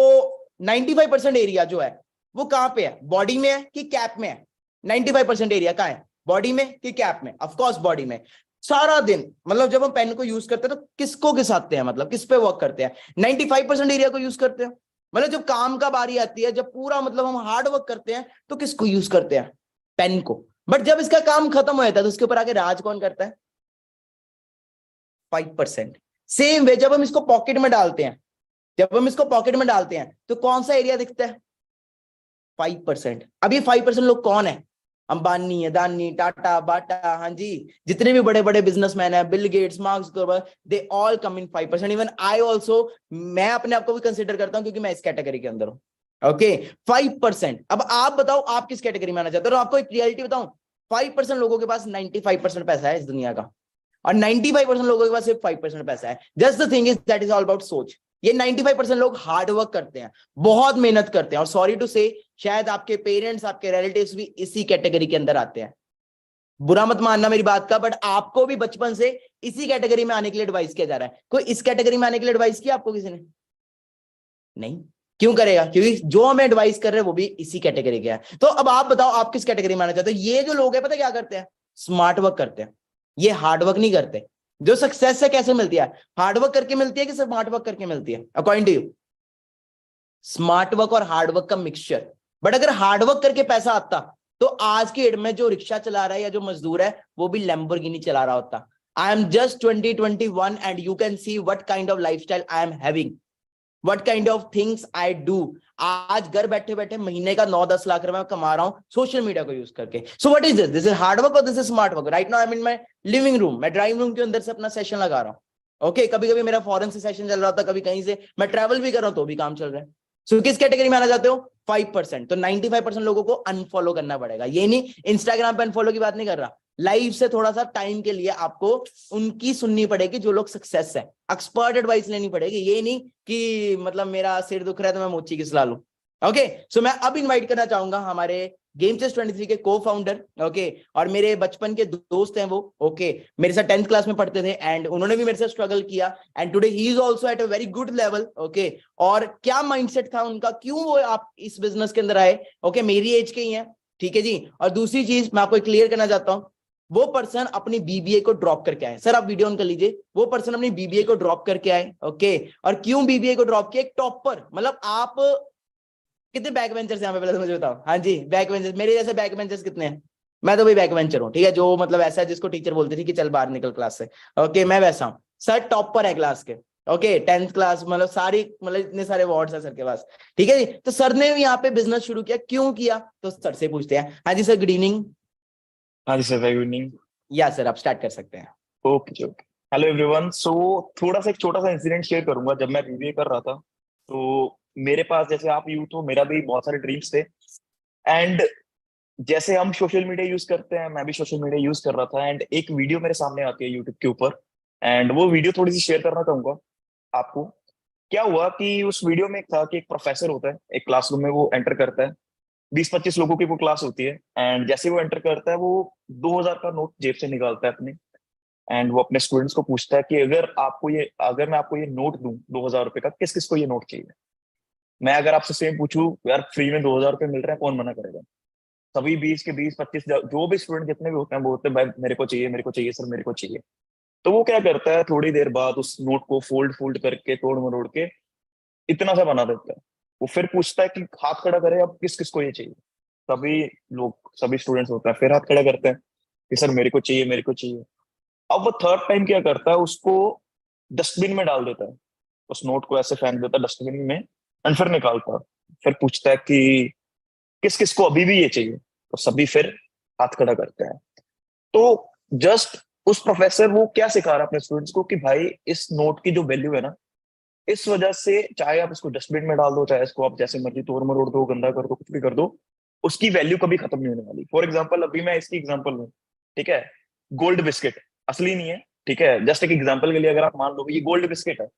95% एरिया जो है वो कहां पे है? बॉडी में है कि कैप में है? 95% एरिया कहां है? बॉडी में कि कैप में? ऑफ कोर्स बॉडी में। सारा दिन मतलब जब हम पेन को यूज करते हैं तो किसको घिसाते हैं, मतलब किस पे वर्क करते हैं? 95% एरिया को यूज करते हैं। मतलब जब काम का बारी आती है, जब पूरा मतलब हम हार्ड वर्क करते हैं, तो किसको यूज करते हैं? पेन को। बट जब इसका काम खत्म हो जाता है तो उसके ऊपर आके राज कौन करता है? 5%। सेम वे जब हम इसको पॉकेट में डालते हैं, जब हम इसको पॉकेट में डालते हैं तो कौन सा एरिया दिखता है? 5%। अब ये 5% लोग कौन है? अंबानी, अदानी, टाटा, बाटा, हाँ जी जितने भी बड़े बड़े बिजनेसमैन है, Bill Gates, mark Zuckerberg, they all come in 5%। Even I also, मैं अपने आप को भी कंसिडर करता हूं क्योंकि मैं इस कैटेगरी के अंदर हूं। ओके 5%। अब आप बताओ आप किस कैटेगरी में आना चाहते हो? और आपको एक रियलिटी बताऊं, 5% लोगों के पास 95% पैसा है इस दुनिया का, और 95% लोगों के पास सिर्फ 5% पैसा है। Just the thing is that is all about सोच। ये 95% लोग हार्ड वर्क करते हैं, बहुत मेहनत करते हैं, और सॉरी टू से शायद आपके पेरेंट्स, आपके रिलेटिव्स भी इसी कैटेगरी के अंदर आते हैं। बुरा मत मानना मेरी बात का, बट आपको भी बचपन से इसी कैटेगरी में आने के लिए एडवाइस किया जा रहा है। कोई इस कैटेगरी में आने के लिए एडवाइस किया आपको किसी ने? नहीं। क्यों करेगा? क्योंकि जो हमें एडवाइस कर रहे हैं वो भी इसी कैटेगरी के है। तो अब आप बताओ आप किस कैटेगरी में आना चाहते हो? ये जो लोग हैं पता क्या करते हैं? स्मार्ट वर्क करते हैं, ये हार्ड वर्क नहीं करते। जो सक्सेस है कैसे मिलती है? हार्ड वर्क करके मिलती है कि स्मार्ट वर्क करके मिलती है? According to you smart work और हार्ड वर्क का मिक्सचर। बट अगर हार्ड वर्क करके पैसा आता तो आज की डेट में जो रिक्शा चला रहा है या जो मजदूर है वो भी लैम्बोर्गिनी चला रहा होता। I am just 2021 and you can see what kind of lifestyle I am having, what kind of things I do. आज घर बैठे बैठे महीने का 9-10 लाख रुपए कमा रहा हूं सोशल मीडिया को यूज करके। So what is this? This is hard work और this is smart work. Right now I am in my living room, मैं ड्राइंग रूम के अंदर से अपना सेशन लगा रहा हूं। ओके, कभी कभी मेरा फॉरेन से सेशन चल रहा होता, कभी कहीं से मैं ट्रैवल भी कर रहा हूं तो भी काम चल रहा है। सो किस कैटेगरी में आना चाहते हो? 5%। तो 95% लोगों को अनफॉलो करना पड़ेगा। ये नहीं इंस्टाग्राम पे अनफॉलो की बात नहीं कर रहा, लाइफ से थोड़ा सा टाइम के लिए आपको उनकी सुननी पड़ेगी जो लोग सक्सेस है, एक्सपर्ट एडवाइस लेनी पड़ेगी। ये नहीं कि मतलब मेरा सिर दुख रहा है तो मैं मोची की सलाह लूं। ओके, सो मैं अब इनवाइट करना चाहूंगा हमारे गेम चेस 23 के को फाउंडर, ओके, और मेरे बचपन के दोस्त हैं वो, ओके, मेरे साथ 10th क्लास में पढ़ते थे एंड उन्होंने भी मेरे साथ स्ट्रगल किया and today he is also at a very good level. Okay, और क्या माइंडसेट था उनका, क्यों वो आप इस बिजनेस के अंदर आए? ओके, मेरी एज के ही हैं, ठीक है जी। और दूसरी चीज मैं आपको क्लियर करना चाहता हूं, वो पर्सन अपनी बीबीए को ड्रॉप करके आए। सर आप वीडियो ऑन कर लीजिए। वो पर्सन अपनी बीबीए को ड्रॉप करके आए, ओके, और क्यों बीबीए को ड्रॉप किया? एक टॉपर, मतलब आप कितने बैक बेंचर्स यहाँ पे पहले तो मुझे बताओ। हाँ जी, बैक बेंचर्स, मेरे जैसे बैक बेंचर्स कितने हैं? मैं तो भाई बैक बेंचर हूँ, ठीक है, जो मतलब ऐसा है जिसको टीचर बोलते थे कि चल बाहर निकल क्लास से। ओके, मैं वैसा हूँ। सर टॉपर है क्लास के, ओके, 10th क्लास, मतलब सारी, मतलब इतने सारे अवार्ड्स है सर के पास, ठीक है जी। तो सर ने यहाँ पे बिजनेस शुरू किया, क्यों किया? तो सर से पूछते हैं। हाँ जी सर, गुड इवनिंग। हाँ जी sir, very good evening. Yeah sir आप स्टार्ट कर सकते हैं। Okay okay. Hello everyone. So थोड़ा सा एक छोटा सा इंसिडेंट शेयर करूंगा। जब मैं बीबीए कर रहा था तो मेरे पास, जैसे आप यूथ हो, मेरा भी बहुत सारे ड्रीम्स थे। एंड जैसे हम सोशल मीडिया यूज करते हैं, मैं भी सोशल मीडिया यूज कर रहा था एंड एक वीडियो मेरे सामने आती है यूट्यूब के ऊपर, एंड वो वीडियो थोड़ी सी शेयर करना चाहूंगा आपको। क्या हुआ कि उस वीडियो में था कि एक प्रोफेसर होता है, एक क्लासरूम में वो एंटर करता है। 20-25 लोगों की वो क्लास होती है एंड जैसे वो एंटर करता है वो 2000 का नोट जेब से निकालता है अपने, एंड वो अपने स्टूडेंट्स को पूछता है कि अगर मैं आपको ये नोट दूं 2000 रुपए का, किस किस को ये नोट चाहिए? मैं अगर आपसे सेम पूछूं, यार फ्री में 2000 रुपए मिल रहे हैं, कौन मना करेगा? सभी 20 के 20-25 जो भी स्टूडेंट जितने भी होते हैं वो बोलते हैं भाई मेरे को चाहिए, मेरे को चाहिए सर, मेरे को चाहिए। तो वो क्या करता है, थोड़ी देर बाद उस नोट को फोल्ड फोल्ड करके, तोड़ मरोड़ के इतना सा बना देता है। वो फिर पूछता है कि हाथ खड़ा करे, अब किस किस को ये चाहिए? सभी लोग, सभी स्टूडेंट्स होते हैं, फिर हाथ खड़ा करते हैं कि सर मेरे को चाहिए, मेरे को चाहिए। अब वो थर्ड टाइम क्या करता है, उसको डस्टबिन में डाल देता है, उस नोट को ऐसे फेंक देता है डस्टबिन में, एंड फिर निकालता है। फिर पूछता है कि किस किस को अभी भी ये चाहिए? तो सभी फिर हाथ खड़ा करते हैं। तो जस्ट उस प्रोफेसर वो क्या सिखा रहा है अपने स्टूडेंट्स को कि भाई इस नोट की जो वैल्यू है ना, इस वजह से चाहे आप इसको डस्टबिन में डाल दो, चाहे इसको आप जैसे मर्जी तोड़ मरोड़ दो, गंदा कर दो, कुछ भी कर दो, उसकी वैल्यू कभी खत्म नहीं होने वाली। फॉर एग्जाम्पल, अभी मैं इसकी एग्जाम्पल लूं, ठीक है, गोल्ड बिस्किट असली नहीं है, ठीक है, जस्ट एक एग्जाम्पल के लिए अगर आप मान लो ये गोल्ड बिस्किट है,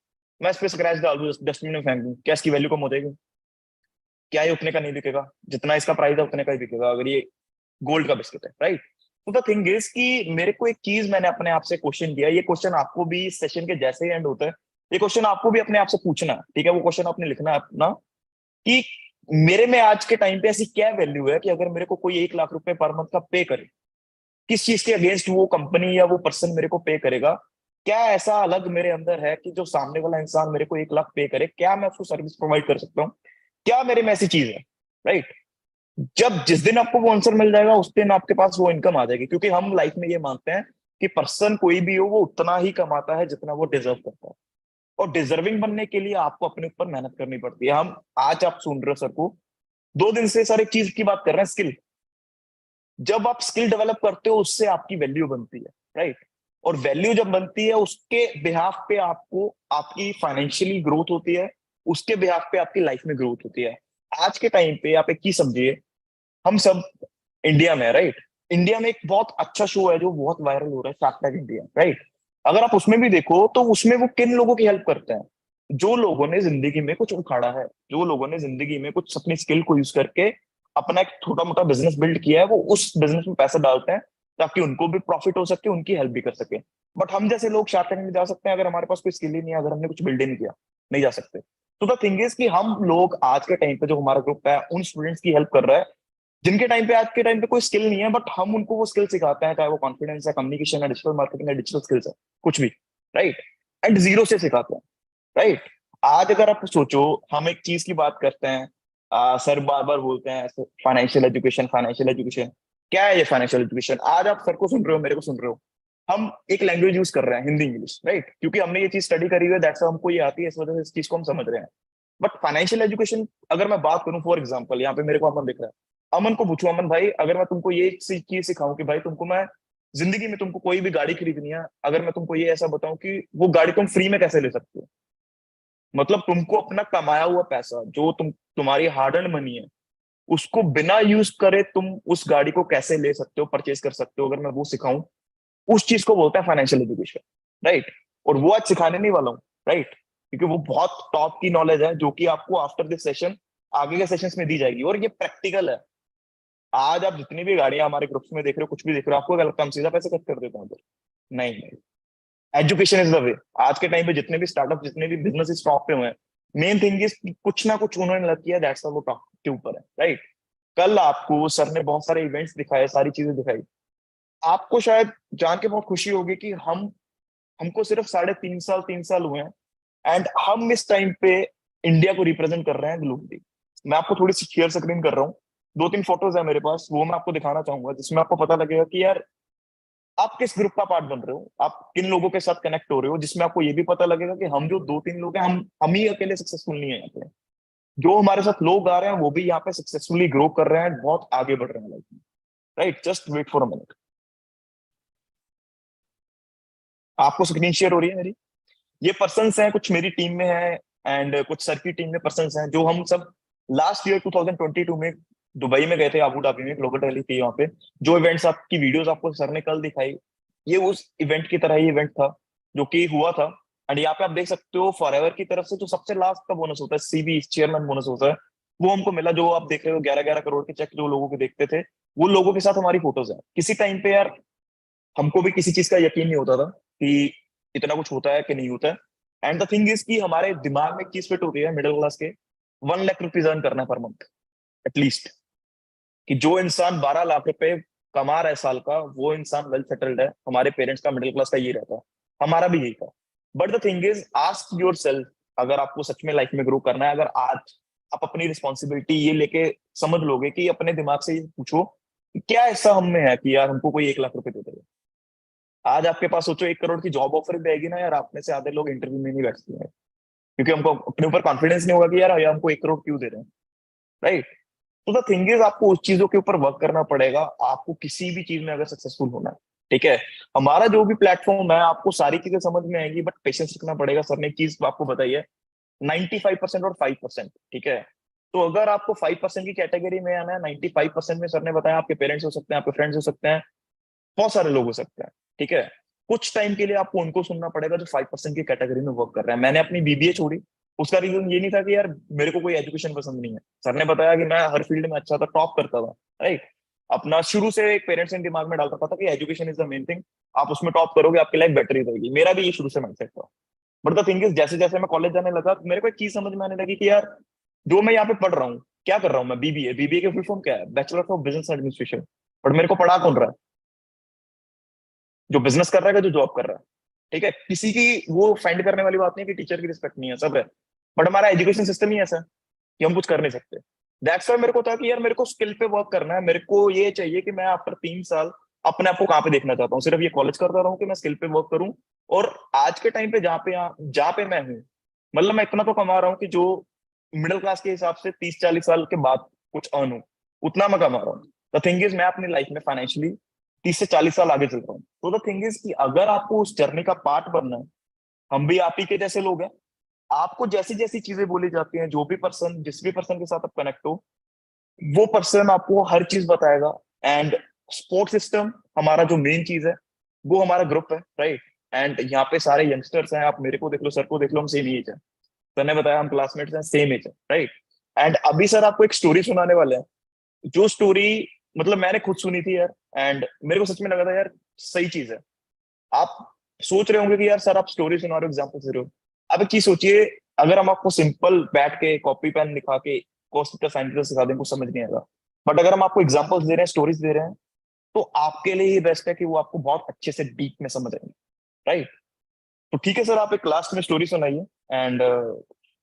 मैं इस पे स्क्रैच डाल दूं, डस्टबिन में फेंक दूं, क्या इसकी वैल्यू कम हो जाएगी? क्या ये उतने का नहीं बिकेगा? जितना इसका प्राइस है उतने का ही बिकेगा अगर ये गोल्ड का बिस्किट है, राइट? तो द थिंग इज कि मेरे को एक चीज, मैंने अपने आप से क्वेश्चन किया, ये क्वेश्चन आपको भी इस सेशन के जैसे ही एंड होता है, ये क्वेश्चन आपको भी अपने आप से पूछना है, ठीक है? वो क्वेश्चन आपने लिखना है अपना कि मेरे में आज के टाइम पे ऐसी क्या वैल्यू है कि अगर मेरे को कोई 1 लाख रुपए पर मंथ का पे करे, किस चीज के अगेंस्ट वो कंपनी या वो पर्सन मेरे को पे करेगा? क्या ऐसा अलग मेरे अंदर है कि जो सामने वाला इंसान मेरे को 1 लाख पे करे, क्या मैं उसको सर्विस प्रोवाइड कर सकता हूँ? क्या मेरे में ऐसी चीज है, राइट? जब जिस दिन आपको वो आंसर मिल जाएगा उस दिन आपके पास वो इनकम आ जाएगी, क्योंकि हम लाइफ में ये मानते हैं कि पर्सन कोई भी हो वो उतना ही कमाता है जितना वो डिजर्व करता है, और डिजर्विंग बनने के लिए आपको अपने ऊपर मेहनत करनी पड़ती है। हम आज आप सुन रहे हो सर को 2 दिन से सारी चीज की बात कर रहे हैं, स्किल। जब आप स्किल डेवलप करते हो उससे आपकी वैल्यू बनती है, राइट? और वैल्यू जब बनती है उसके बिहाफ पे आपको आपकी फाइनेंशियली ग्रोथ होती है, उसके बिहाफ पे आपकी लाइफ में ग्रोथ होती है। आज के टाइम पे आप एक चीज समझिए, हम सब इंडिया में, राइट? इंडिया में एक बहुत अच्छा शो है जो बहुत वायरल हो रहा है, शार्क टैंक इंडिया, राइट? अगर आप उसमें भी देखो तो उसमें वो किन लोगों की हेल्प करते हैं? जो लोगों ने जिंदगी में कुछ उखाड़ा है, जो लोगों ने जिंदगी में कुछ अपनी स्किल को यूज करके अपना एक छोटा मोटा बिजनेस बिल्ड किया है, वो उस बिजनेस में पैसा डालते हैं ताकि उनको भी प्रॉफिट हो सके, उनकी हेल्प भी कर सके। बट हम जैसे लोग शार्क टैंक में जा सकते हैं अगर हमारे पास कोई स्किल ही नहीं है, अगर हमने कुछ बिल्ड ही नहीं किया? नहीं जा सकते। तो द थिंग इज कि हम लोग आज के टाइम पे जो हमारा ग्रुप है उन स्टूडेंट्स की हेल्प कर रहा है जिनके टाइम पे, आज के टाइम पे कोई स्किल नहीं है, बट हम उनको वो स्किल सिखाते हैं, चाहे वो कॉन्फिडेंस है, कम्युनिकेशन है, डिजिटल मार्केटिंग है, डिजिटल स्किल्स है, कुछ भी, राइट? एंड जीरो से सिखाते हैं, राइट? आज अगर आप सोचो, हम एक चीज की बात करते हैं, सर बार बार बोलते हैं फाइनेंशियल एजुकेशन, फाइनेंशियल एजुकेशन। क्या है ये फाइनेंशियल एजुकेशन? आज आप सर को सुन रहे हो, मेरे को सुन रहे हो, हम एक लैंग्वेज यूज कर रहे हैं, हिंदी इंग्लिश, राइट? क्योंकि हमने ये चीज स्टडी करी हुई है, दैट्स हमको ये आती है, इस वजह से इस चीज को हम समझ रहे हैं। बट फाइनेंशियल एजुकेशन अगर मैं बात करूं, फॉर एग्जांपल यहाँ पे मेरे को अमन दिख रहा है, अमन को पूछूं, अमन भाई अगर मैं तुमको ये चीज सिखाऊं कि भाई तुमको मैं जिंदगी में तुमको कोई भी गाड़ी खरीदनी है, अगर मैं तुमको ये ऐसा बताऊं कि वो गाड़ी तुम फ्री में कैसे ले सकते हो, मतलब तुमको अपना कमाया हुआ पैसा जो तुम्हारी हार्ड अर्न मनी है उसको बिना यूज करे तुम उस गाड़ी को कैसे ले सकते हो, परचेज कर सकते हो, अगर मैं वो सिखाऊं, उस चीज को बोलते हैं फाइनेंशियल एजुकेशन, राइट? और वो आज सिखाने नहीं वाला हूँ, राइट? क्योंकि वो बहुत टॉप की नॉलेज है जो कि आपको आफ्टर दिस सेशन आगे के सेशंस में दी जाएगी, और ये प्रैक्टिकल है। आज आप जितनी भी गाड़ियां हमारे ग्रुप्स में देख रहे हो, कुछ भी देख रहे हो, आपको क्या लगता है हम सीधा पैसे कट कर देते हैं उधर? नहीं नहीं, एजुकेशन इज द वे। आज के टाइम पे जितने भी स्टार्टअप, जितने भी बिजनेस टॉप पे हुए हैं, मेन थिंग इज कुछ ना कुछ उन्होंने लग किया, दैट्स वो टॉप के ऊपर है, राइट? कल आपको सर ने बहुत सारे इवेंट्स दिखाए, सारी चीजें दिखाई, आपको शायद जान के बहुत खुशी होगी कि हमको सिर्फ 3.5 साल हुए हैं, एंड हम इस टाइम पे इंडिया को रिप्रेजेंट कर रहे हैं ग्लोबली। मैं आपको थोड़ी सी शेयर स्क्रीन कर रहा हूँ, 2-3 फोटोज है मेरे पास, वो मैं आपको दिखाना चाहूंगा, जिसमें आपको पता लगेगा कि यार आप किस ग्रुप का पार्ट बन रहे हो, आप किन लोगों के साथ कनेक्ट हो रहे हो, जिसमें आपको ये भी पता लगेगा कि हम जो 2-3 लोग हैं, हम ही अकेले सक्सेसफुल नहीं है यहाँ पे। जो हमारे साथ लोग आ रहे हैं वो भी यहाँ पे सक्सेसफुली ग्रो कर रहे हैं, बहुत आगे बढ़ रहे हैं लाइफ में, right? Just wait for a minute. आपको स्क्रीन शेयर हो रही है मेरी? ये पर्सन्स हैं, कुछ मेरी टीम में है एंड कुछ सर की टीम में पर्सन्स हैं, जो हम सब लास्ट ईयर 2022 में दुबई में गए थे, आबू धाबी में, ग्लोबल रैली थी वहाँ पे। जो इवेंट्स आपकी वीडियोस आपको सर ने कल दिखाई, ये उस इवेंट की तरह ही इवेंट था जो कि हुआ था। एंड यहाँ पे आप देख सकते हो फॉरएवर की तरफ से जो सबसे लास्ट का बोनस होता है, सीबी चेयरमैन बोनस होता है, वो हमको मिला। जो आप देख रहे हो 11-11 करोड़ के चेक जो लोगों के देखते थे, वो लोगों के साथ हमारी फोटोज है। किसी टाइम पे यार हमको भी किसी चीज का यकीन नहीं होता था कि इतना कुछ होता है कि नहीं होता है। एंड द थिंग इज कि हमारे दिमाग में एक चीज फिट होती है मिडिल क्लास के, 1 लाख रुपीज अर्न करना पर मंथ एटलीस्ट, कि जो इंसान 12 लाख रुपए कमा रहा है साल का, वो इंसान वेल सेटल्ड है। हमारे पेरेंट्स का, मिडिल क्लास का ये रहता है, हमारा भी यही था। But the thing is, ask your self, अगर आपको सच में लाइफ में ग्रो करना है, अगर आज आप अपनी रिस्पॉन्सिबिलिटी ये लेके समझ लोगे कि अपने दिमाग से ये पूछो कि क्या ऐसा हम में है कि यार हमको कोई 1 लाख रुपए दे देगा। आज आपके पास सोचो 1 करोड़ की जॉब ऑफर भी आएगी ना यार, आप में से आधे लोग इंटरव्यू में नहीं बैठते हैं, क्योंकि हमको अपने ऊपर कॉन्फिडेंस नहीं होगा कि यार हमको 1 करोड़ क्यों दे रहे हैं, राइट? तो द थिंग इज, आपको उस चीजों के ऊपर वर्क करना पड़ेगा, आपको किसी भी चीज में अगर सक्सेसफुल होना है, ठीक है? हमारा जो भी प्लेटफॉर्म है, आपको सारी चीजें समझ में आएंगी, बट पेशेंस रखना पड़ेगा। सर ने एक चीज आपको बताई है, 95% और 5%, ठीक है? तो अगर आपको 5% की कैटेगरी में आना है, 95% में सर ने बताया आपके पेरेंट्स हो सकते हैं, आपके फ्रेंड्स हो सकते हैं, बहुत सारे लोग हो सकते हैं, ठीक है? कुछ टाइम के लिए आपको उनको सुनना पड़ेगा जो 5% की कैटेगरी में वर्क कर रहे हैं। मैंने अपनी बीबीए छोड़ी, उसका रीजन ये नहीं था कि यार मेरे को कोई एजुकेशन पसंद नहीं है। सर ने बताया कि मैं हर फील्ड में अच्छा था, टॉप करता था, राइट? अपना शुरू से एक पेरेंट्स ने दिमाग में डाल रखा था कि education is the main thing, आप उसमें टॉप करोगे आपकी लाइफ बेटर ही रहेगी। मेरा भी ये शुरू से माइंडसेट था। बट द थिंग इज, जैसे जैसे मैं कॉलेज जाने लगा, मेरे को एक चीज समझ में आने लगी कि यार जो मैं यहाँ पे पढ़ रहा हूँ, क्या कर रहा हूँ मैं? बीबीए, बीबीए के फुल फॉर्म क्या है? Bachelor of business administration. But मेरे को पढ़ा कौन रहा है? जो बिजनेस कर रहा है, जो जॉब कर रहा है, ठीक है? किसी की वो फाइंड करने वाली बात नहीं है कि टीचर की रिस्पेक्ट नहीं है, सब है। बट हमारा एजुकेशन सिस्टम ही ऐसा है कि हम कुछ कर नहीं सकते। दैट्स व्हाई मेरे को था कि यार मेरे को स्किल पे वर्क करना है। मेरे को ये चाहिए कि मैं आफ्टर 3 साल अपने आप को कहाँ पे देखना चाहता हूँ। सिर्फ ये कॉलेज करता रहूं कि मैं स्किल पे वर्क करूं, और आज के टाइम पे जहाँ पे मैं हूँ, मतलब मैं इतना तो कमा रहा हूँ कि जो मिडिल क्लास के हिसाब से 30-40 साल के बाद कुछ अर्न हो, उतना मैं कमा रहा हूँ। द थिंग इज, मैं अपनी लाइफ में फाइनेंशियली 30 से 40 साल आगे चल रहा हूँ। तो द थिंग इज कि अगर आपको उस जर्नी का पार्ट बनना है, हम भी आप ही के जैसे लोग हैं। आपको जैसी जैसी चीजें बोली जाती हैं, जो भी पर्सन, जिस भी पर्सन के साथ आप कनेक्ट हो, वो पर्सन आपको हर चीज बताएगा। एंड सपोर्ट सिस्टम हमारा जो मेन चीज है वो हमारा ग्रुप है, राइट। एंड यहाँ पे सारे यंगस्टर्स हैं, आप मेरे को देख लो, सर को देख लो, हम सेम एज है। सर ने बताया हम क्लासमेट्स हैं, सेम एज है, राइट। एंड अभी सर आपको एक स्टोरी सुनाने वाले हैं, जो स्टोरी मतलब मैंने खुद सुनी थी यार, एंड मेरे को सच में लगा था यार सही चीज है। आप सोच रहे होंगे कि यार सर आप स्टोरी सुना रहे हो, एग्जाम्पल दे रहे हो। अब एक चीज सोचिए, अगर हम आपको सिंपल बैठ के कॉपी पेन दिखा के कॉस्ट साइंटिफिक सिखा दें, कुछ समझ नहीं आएगा। बट अगर हम आपको एग्जाम्पल्स दे रहे हैं, स्टोरीज दे रहे हैं, तो आपके लिए ये बेस्ट है कि वो आपको बहुत अच्छे से डीप में समझ आएंगे, राइट। तो ठीक है सर, आप एक लास्ट में स्टोरी सुनाइए एंड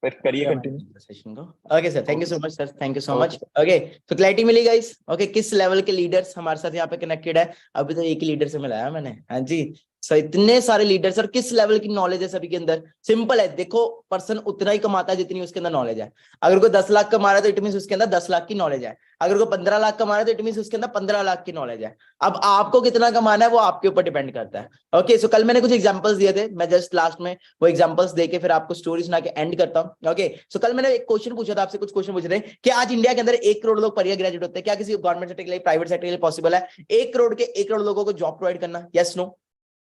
फिर करिए कंटिन्यू। सेशन को। Okay sir, thank you so much sir, thank you so much. Okay, तो क्लैरिटी मिली गाइस। ओके, किस लेवल के लीडर्स हमारे साथ यहाँ पे कनेक्टेड है? अभी तो एक ही लीडर से मिलाया मैंने, हाँ जी। सो इतने सारे लीडर्स, और किस लेवल की नॉलेज है सभी के अंदर? सिंपल है, देखो पर्सन उतना ही कमाता है जितनी उसके अंदर नॉलेज है। अगर कोई 10 लाख कमा रहा है तो इट मींस उसके अंदर 10 लाख की नॉलेज है। अगर कोई 15 लाख कमा रहा है तो इट मींस उसके अंदर 15 लाख की नॉलेज है। अब आपको कितना कमाना है वो आपके ऊपर डिपेंड करता है। ओके, सो कल मैंने कुछ एग्जांपल्स दिए थे, मैं जस्ट लास्ट में वो एग्जांपल्स देके फिर आपको स्टोरी सुना के एंड करता हूं। ओके, सो कल मैंने एक क्वेश्चन पूछा था आपसे, कुछ क्वेश्चन पूछे थे कि आज इंडिया के अंदर 1 करोड़ लोग पर ईयर ग्रेजुएट होते हैं, क्या किसी गवर्नमेंट सेक्टर के लिए, प्राइवेट सेक्टर के लिए पॉसिबल है 1 करोड़ के 1 करोड़ लोगों को जॉब प्रोवाइड करना? Yes no,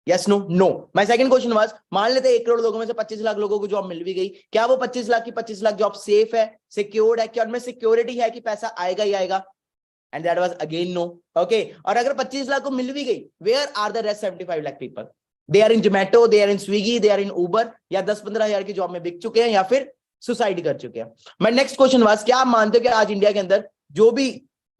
yes no, no. My second question was, मान लेते हैं 1 करोड़ लोगों में से 25 लाख लोगों को जॉब मिल भी गई, क्या वो 25 लाख की 25 लाख जॉब सेफ है, सिक्योर्ड है, क्या उनमें सिक्योरिटी है कि पैसा आएगा ही आएगा? And that was again no. Okay, और अगर 25 लाख को मिल भी गई, where are the rest 75 lakh people? They are in Zomato, they are in Swiggy, they are in Uber, या 10-15 हजार की जॉब में बिक चुके हैं, या फिर सुसाइड कर चुके हैं। माय नेक्स्ट क्वेश्चन वाज, क्या आप मानते हो कि आज इंडिया के अंदर जो भी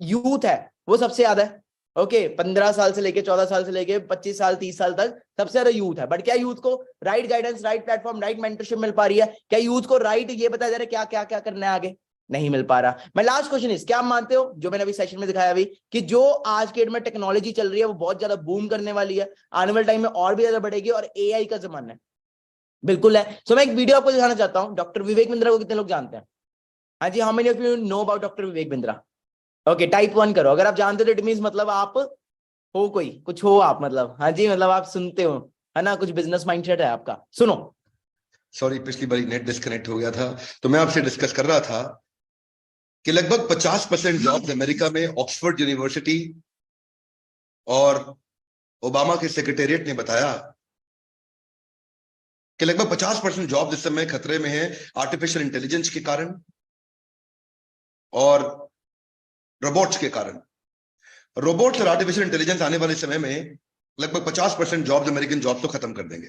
यूथ है वो सबसे ज्यादा है? ओके, 15 साल से लेके 14 साल से लेके 25 साल 30 साल तक सबसे ज्यादा यूथ है। बट क्या यूथ को right guidance, right platform, right mentorship मिल पा रही है? क्या यूथ को राइट ये बताया जा रहा है क्या क्या क्या करना है आगे? नहीं मिल पा रहा। मैं लास्ट क्वेश्चन इस, क्या आप मानते हो जो मैंने अभी सेशन में दिखाया अभी, कि जो आज के डेट में टेक्नोलॉजी चल रही है वो बहुत ज्यादा बूम करने वाली है, आने वाले टाइम में और भी ज्यादा बढ़ेगी, और एआई का जमाना है? बिल्कुल है। सो मैं एक वीडियो आपको दिखाना चाहता हूं। डॉक्टर विवेक बिंद्रा को कितने लोग जानते हैं? हाँ जी, how many of you know about doctor Vivek Bindra? Okay, type 1 करो अगर आप जानते हो, इट मींस मतलब आप हो, कोई कुछ हो आप, मतलब हाँ जी, मतलब आप सुनते हो, है ना, कुछ बिजनेस माइंडसेट है आपका। सुनो, सॉरी पिछली बार नेट डिस्कनेक्ट हो गया था, तो मैं आपसे डिस्कस कर रहा था कि लगभग 50% जॉब्स अमेरिका में ऑक्सफोर्ड यूनिवर्सिटी और ओबामा के सेक्रेटेरिएट ने बताया कि लगभग 50% जॉब इस समय खतरे में है आर्टिफिशियल इंटेलिजेंस के कारण और रोबोट्स के कारण। रोबोट्स और आर्टिफिशियल इंटेलिजेंस आने वाले समय में लगभग 50% जॉब्स, अमेरिकन जॉब्स तो खत्म कर देंगे।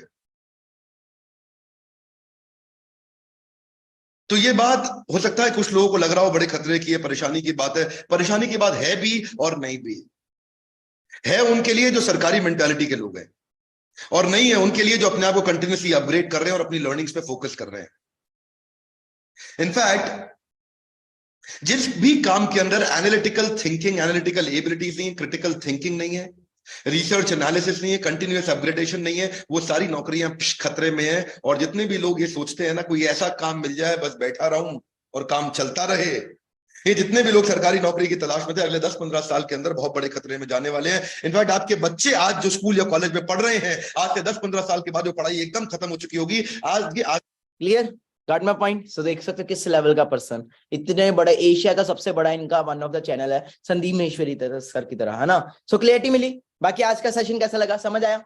तो ये बात हो सकता है कुछ लोगों को लग रहा हो बड़े खतरे की है, परेशानी की बात है। परेशानी की बात है भी और नहीं भी है। उनके लिए जो सरकारी मेंटालिटी के लोग हैं, और नहीं है उनके लिए जो अपने आप को कंटिन्यूसली अपग्रेड कर रहे हैं और अपनी लर्निंग्स पे फोकस कर रहे हैं। इनफैक्ट जिस भी काम के अंदर एनालिटिकल थिंकिंग, एनालिटिकल एबिलिटीज नहीं है, क्रिटिकल थिंकिंग नहीं है, रिसर्च एनालिसिस नहीं है, कंटिन्यूअस अपग्रेडेशन नहीं है, वो सारी नौकरियां खतरे में है। और जितने भी लोग ये सोचते हैं ना कोई ऐसा काम मिल जाए बस बैठा रहूं और काम चलता रहे, ये जितने भी लोग सरकारी नौकरी की तलाश में थे, अगले 10-15 साल के अंदर बहुत बड़े खतरे में जाने वाले हैं। इनफैक्ट आपके बच्चे आज जो स्कूल या कॉलेज में पढ़ रहे हैं, आज से 10-15 साल के बाद वो पढ़ाई एकदम खत्म हो चुकी होगी। आज क्लियर, गॉट माय पॉइंट? सो देख सकते हो किस लेवल का पर्सन, इतने बड़े, एशिया का सबसे बड़ा इनका वन ऑफ द चैनल है, संदीप महेश्वरी सर की तरह, है ना। सो क्लियरिटी मिली। बाकी आज का सेशन कैसा लगा, समझ आया,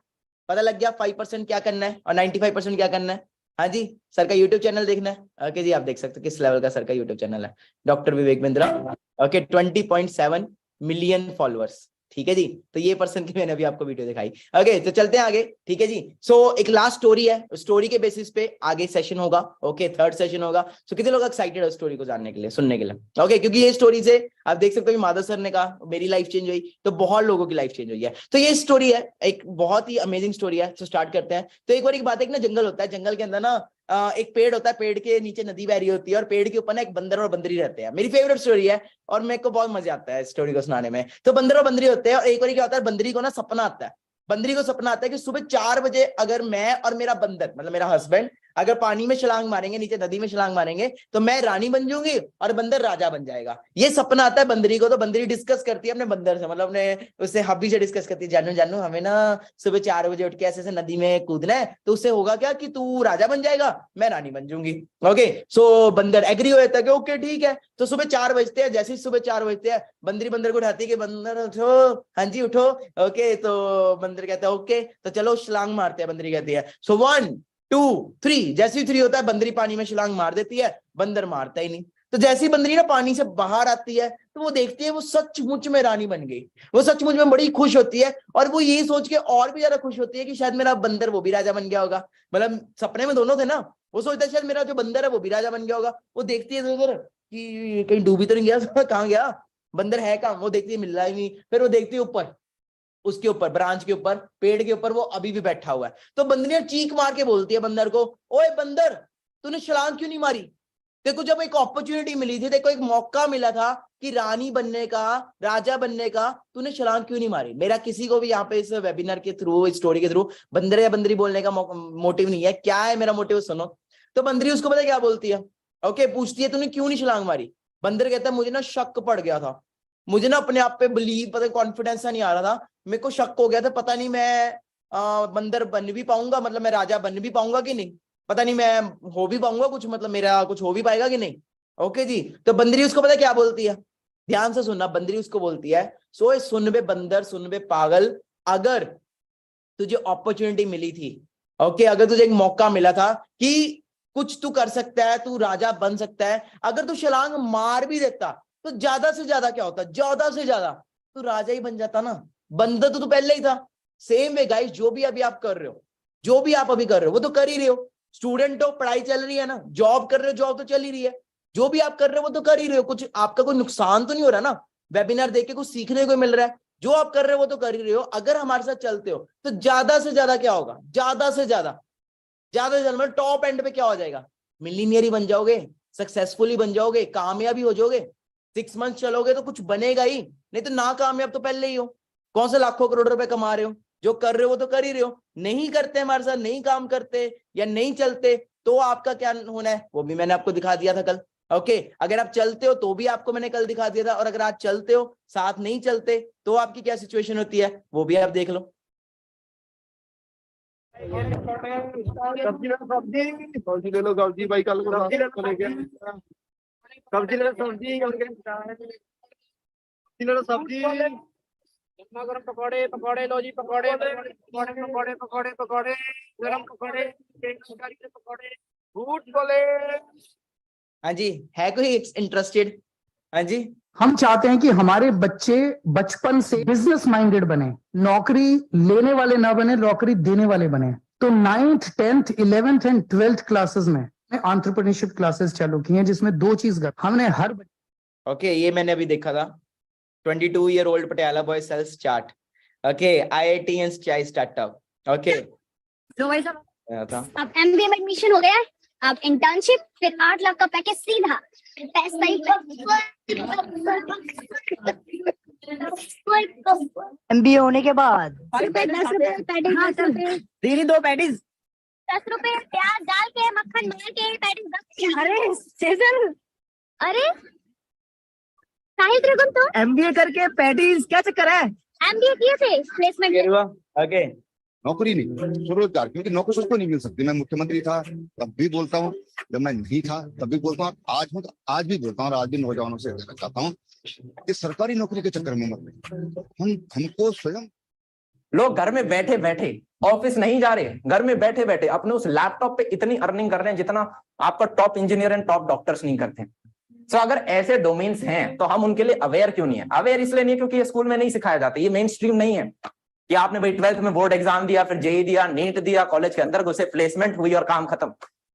पता लग गया 5% क्या करना है और 95% क्या करना है? हाँ जी, सर का यूट्यूब चैनल देखना है। ओके जी, आप देख सकते हो किस लेवल का सर का यूट्यूब चैनल है, doctor Vivek Bindra. Okay, 20.7 million followers. ठीक है जी, तो ये पर्सन की मैंने अभी आपको वीडियो दिखाई। ओके, तो चलते हैं आगे। ठीक है जी, सो एक लास्ट स्टोरी है, स्टोरी के बेसिस पे आगे सेशन होगा। ओके, थर्ड सेशन होगा। सो कितने लोग एक्साइटेड है स्टोरी को जानने के लिए, सुनने के लिए? ओके, क्योंकि ये स्टोरी से आप देख सकते हो कि माधव सर ने कहा मेरी लाइफ चेंज हुई, तो बहुत लोगों की लाइफ चेंज हुई है। तो ये स्टोरी है, एक बहुत ही अमेजिंग स्टोरी है। तो स्टार्ट करते हैं। तो एक बार एक बात है, एक ना जंगल होता है, जंगल के अंदर ना एक पेड़ होता है, पेड़ के नीचे नदी बह रही होती है, और पेड़ के ऊपर ना एक बंदर और बंदरी रहते हैं। मेरी फेवरेट स्टोरी है और मेरे को बहुत मजा आता है स्टोरी को सुनाने में। तो बंदर और बंदरी होते हैं, और एक बार क्या होता है, बंदरी को ना सपना आता है, बंदरी को सपना आता है कि सुबह 4 बजे अगर मैं और मेरा बंदर, मतलब मेरा हस्बैंड, अगर पानी में छलांग मारेंगे, नीचे नदी में छलांग मारेंगे, तो मैं रानी बन जाऊंगी और बंदर राजा बन जाएगा। ये सपना आता है बंदरी को, तो बंदरी डिस्कस करती है अपने बंदर से, मतलब अपने उससे हब्बी से डिस्कस करती है, जानू जानू हमें ना सुबह 4 बजे उठ के ऐसे ऐसे नदी में कूदना है, तो उससे होगा क्या कि तू राजा बन जाएगा, मैं रानी बन जाऊंगी। ओके, सो बंदर एग्री हो जाता है कि ओके ठीक है। तो सुबह 4 बजते हैं, जैसे ही सुबह 4 बजते हैं, बंदरी बंदर को उठाती है कि बंदर उठो, हाँ जी उठो। ओके, तो बंदर कहता है ओके, तो चलो छलांग मारते हैं। बंदरी कहती है सो 1 2 3, जैसे ही 3 होता है बंदरी पानी में छलांग मार देती है, बंदर मारता ही नहीं। तो जैसी बंदरी ना पानी से बाहर आती है, तो वो देखती है वो सचमुच में रानी बन गई, वो सचमुच में बड़ी खुश होती है, और वो ये सोच के और भी ज्यादा खुश होती है कि शायद मेरा बंदर वो भी राजा बन गया होगा। मतलब सपने में दोनों थे ना, वो सोचता है शायद मेरा जो बंदर है वो भी राजा बन गया होगा। वो देखती है इधर कि कहीं डूबी तो नहीं गया, कहाँ गया बंदर, है कहाँ, वो देखती है मिल रहा ही नहीं। फिर वो देखती है ऊपर, उसके ऊपर ब्रांच के ऊपर, पेड़ के ऊपर वो अभी भी बैठा हुआ है। तो बंदरियां चीख मार के बोलती है बंदर को, ओए बंदर तूने छलांग क्यों नहीं मारी? देखो जब एक अपॉर्चुनिटी मिली थी, देखो एक मौका मिला था कि रानी बनने का, राजा बनने का, तूने छलांग क्यों नहीं मारी? मेरा किसी को भी यहाँ पे इस वेबिनार के थ्रू, इस स्टोरी के थ्रू बंदर या बंदरी बोलने का मोटिव नहीं है। क्या है मेरा मोटिव सुनो। तो बंदरी उसको पता क्या बोलती है, ओके, पूछती है तूने क्यों नहीं छलांग मारी? बंदर कहता है मुझे ना शक पड़ गया था, मुझे ना अपने आप पे बिलीव, पता कॉन्फिडेंस नहीं आ रहा था, मेरे को शक हो गया था, पता नहीं मैं बंदर बन भी पाऊंगा, मतलब मैं राजा बन भी पाऊंगा कि नहीं, पता नहीं मैं हो भी पाऊंगा कुछ, मतलब मेरा कुछ हो भी पाएगा कि नहीं। ओके जी, तो बंदरी उसको पता क्या बोलती है, ध्यान से सुनना। बंदरी उसको बोलती है सो सुन बे बंदर, सुन बे पागल, अगर तुझे अपॉर्चुनिटी मिली थी, ओके, अगर तुझे एक मौका मिला था कि कुछ तू कर सकता है, तू राजा बन सकता है, अगर तू छलांग मार भी देता, तो ज्यादा से ज्यादा क्या होता, ज्यादा से ज्यादा तू राजा ही बन जाता ना, बंदर तो तू पहले ही था। सेम वे गाइस, जो भी अभी आप कर रहे हो, जो भी आप अभी कर रहे हो वो तो कर ही रहे हो। स्टूडेंट हो, पढ़ाई चल रही है ना, जॉब कर रहे हो, जॉब तो चल ही रही है, जो भी आप कर रहे हो वो तो कर ही रहे हो, कुछ आपका कोई नुकसान तो नहीं हो रहा ना, वेबिनार देख के कुछ सीखने को मिल रहा है, जो आप कर रहे हो वो तो कर ही रहे हो। अगर हमारे साथ चलते हो तो ज्यादा से ज्यादा क्या होगा, ज्यादा से ज्यादा, ज्यादा से ज्यादा मतलब टॉप एंड पे क्या हो जाएगा, मिलीनियर ही बन जाओगे, सक्सेसफुल ही बन जाओगे, कामयाब ही हो जाओगे। 6 मंथ चलोगे तो कुछ बनेगा ही, नहीं तो ना कामयाब तो पहले ही हो। कौन से लाखों करोड़ रुपए कमा रहे हो, जो कर रहे हो वो तो कर ही रहे हो। नहीं करते हमारे साथ, नहीं काम करते या नहीं चलते, तो आपका क्या होना है वो भी मैंने आपको दिखा दिया था कल। ओके, अगर आप चलते हो तो भी आपको मैंने कल दिखा दिया था, और अगर आप चलते हो, साथ नहीं चलते, तो आपकी क्या सिचुएशन होती है वो भी आप देख लो। सब्जी ले लो सब्जी भाई, कल को सब्जी ले लो सब्जी, ले लो सब्जी, गरम पकौड़े, पकौड़े लो जी, पकौड़े पकौड़े पकौड़े पकौड़े पकौड़े गरम पकौड़े, पकौड़े झूठ बोले। हाँ जी, है कोई इंटरेस्टेड? हाँ जी, हम चाहते हैं कि हमारे बच्चे बचपन से बिजनेस माइंडेड बने, नौकरी लेने वाले ना बने, नौकरी देने वाले बने। तो 9th 10th 11th and 12th classes में एंटरप्रेन्योरशिप क्लासेस चालू की हैं, जिसमें 2 चीज हमने हर ओके, ये मैंने अभी देखा था। 22-year-old Patiala boy sales chart. Okay, IIT and chai startup. Okay, तो भाई साहब था अब MBA में एडमिशन हो गया है, अब इंटर्नशिप, फिर 8 लाख का पैकेज सीधा पैसा ही। MBA होने के बाद 10 रुपए पैटीज, 2 पैटीज 10 रुपए प्याज डाल के मक्खन मार के पैटीज। अरे सेजल, अरे साहिल त्रिगुण तो MBA करके पैटीज क्या चक्कर है? MBA किए थे, प्लेसमेंट। ओके, नौकरी नहीं, स्वरोजगार, क्योंकि नौकरी सबको नहीं मिल सकती। मैं मुख्यमंत्री था तब भी बोलता हूँ, जब मैं नहीं था तब भी बोलता हूँ, आज हूँ तो आज भी बोलता हूँ, और आज भी नौजवानों से कहना चाहता हूँ कि सरकारी नौकरी के चक्कर में मत रहिए। हमको स्वयं, लोग घर में बैठे बैठे, ऑफिस नहीं जा रहे, घर में बैठे बैठे अपने उस लैपटॉप पे इतनी अर्निंग कर रहे हैं जितना आपका top engineer and top doctors नहीं करते। तो अगर ऐसे डोमेन्स हैं तो हम उनके लिए अवेयर क्यों नहीं है? अवेयर इसलिए नहीं है क्योंकि ये स्कूल में नहीं सिखाया जाता, ये मेन स्ट्रीम नहीं है कि आपने भाई 12th में बोर्ड एग्जाम दिया, फिर जेई दिया, नीट दिया, कॉलेज के अंदर घुसे, प्लेसमेंट हुई और काम खत्म।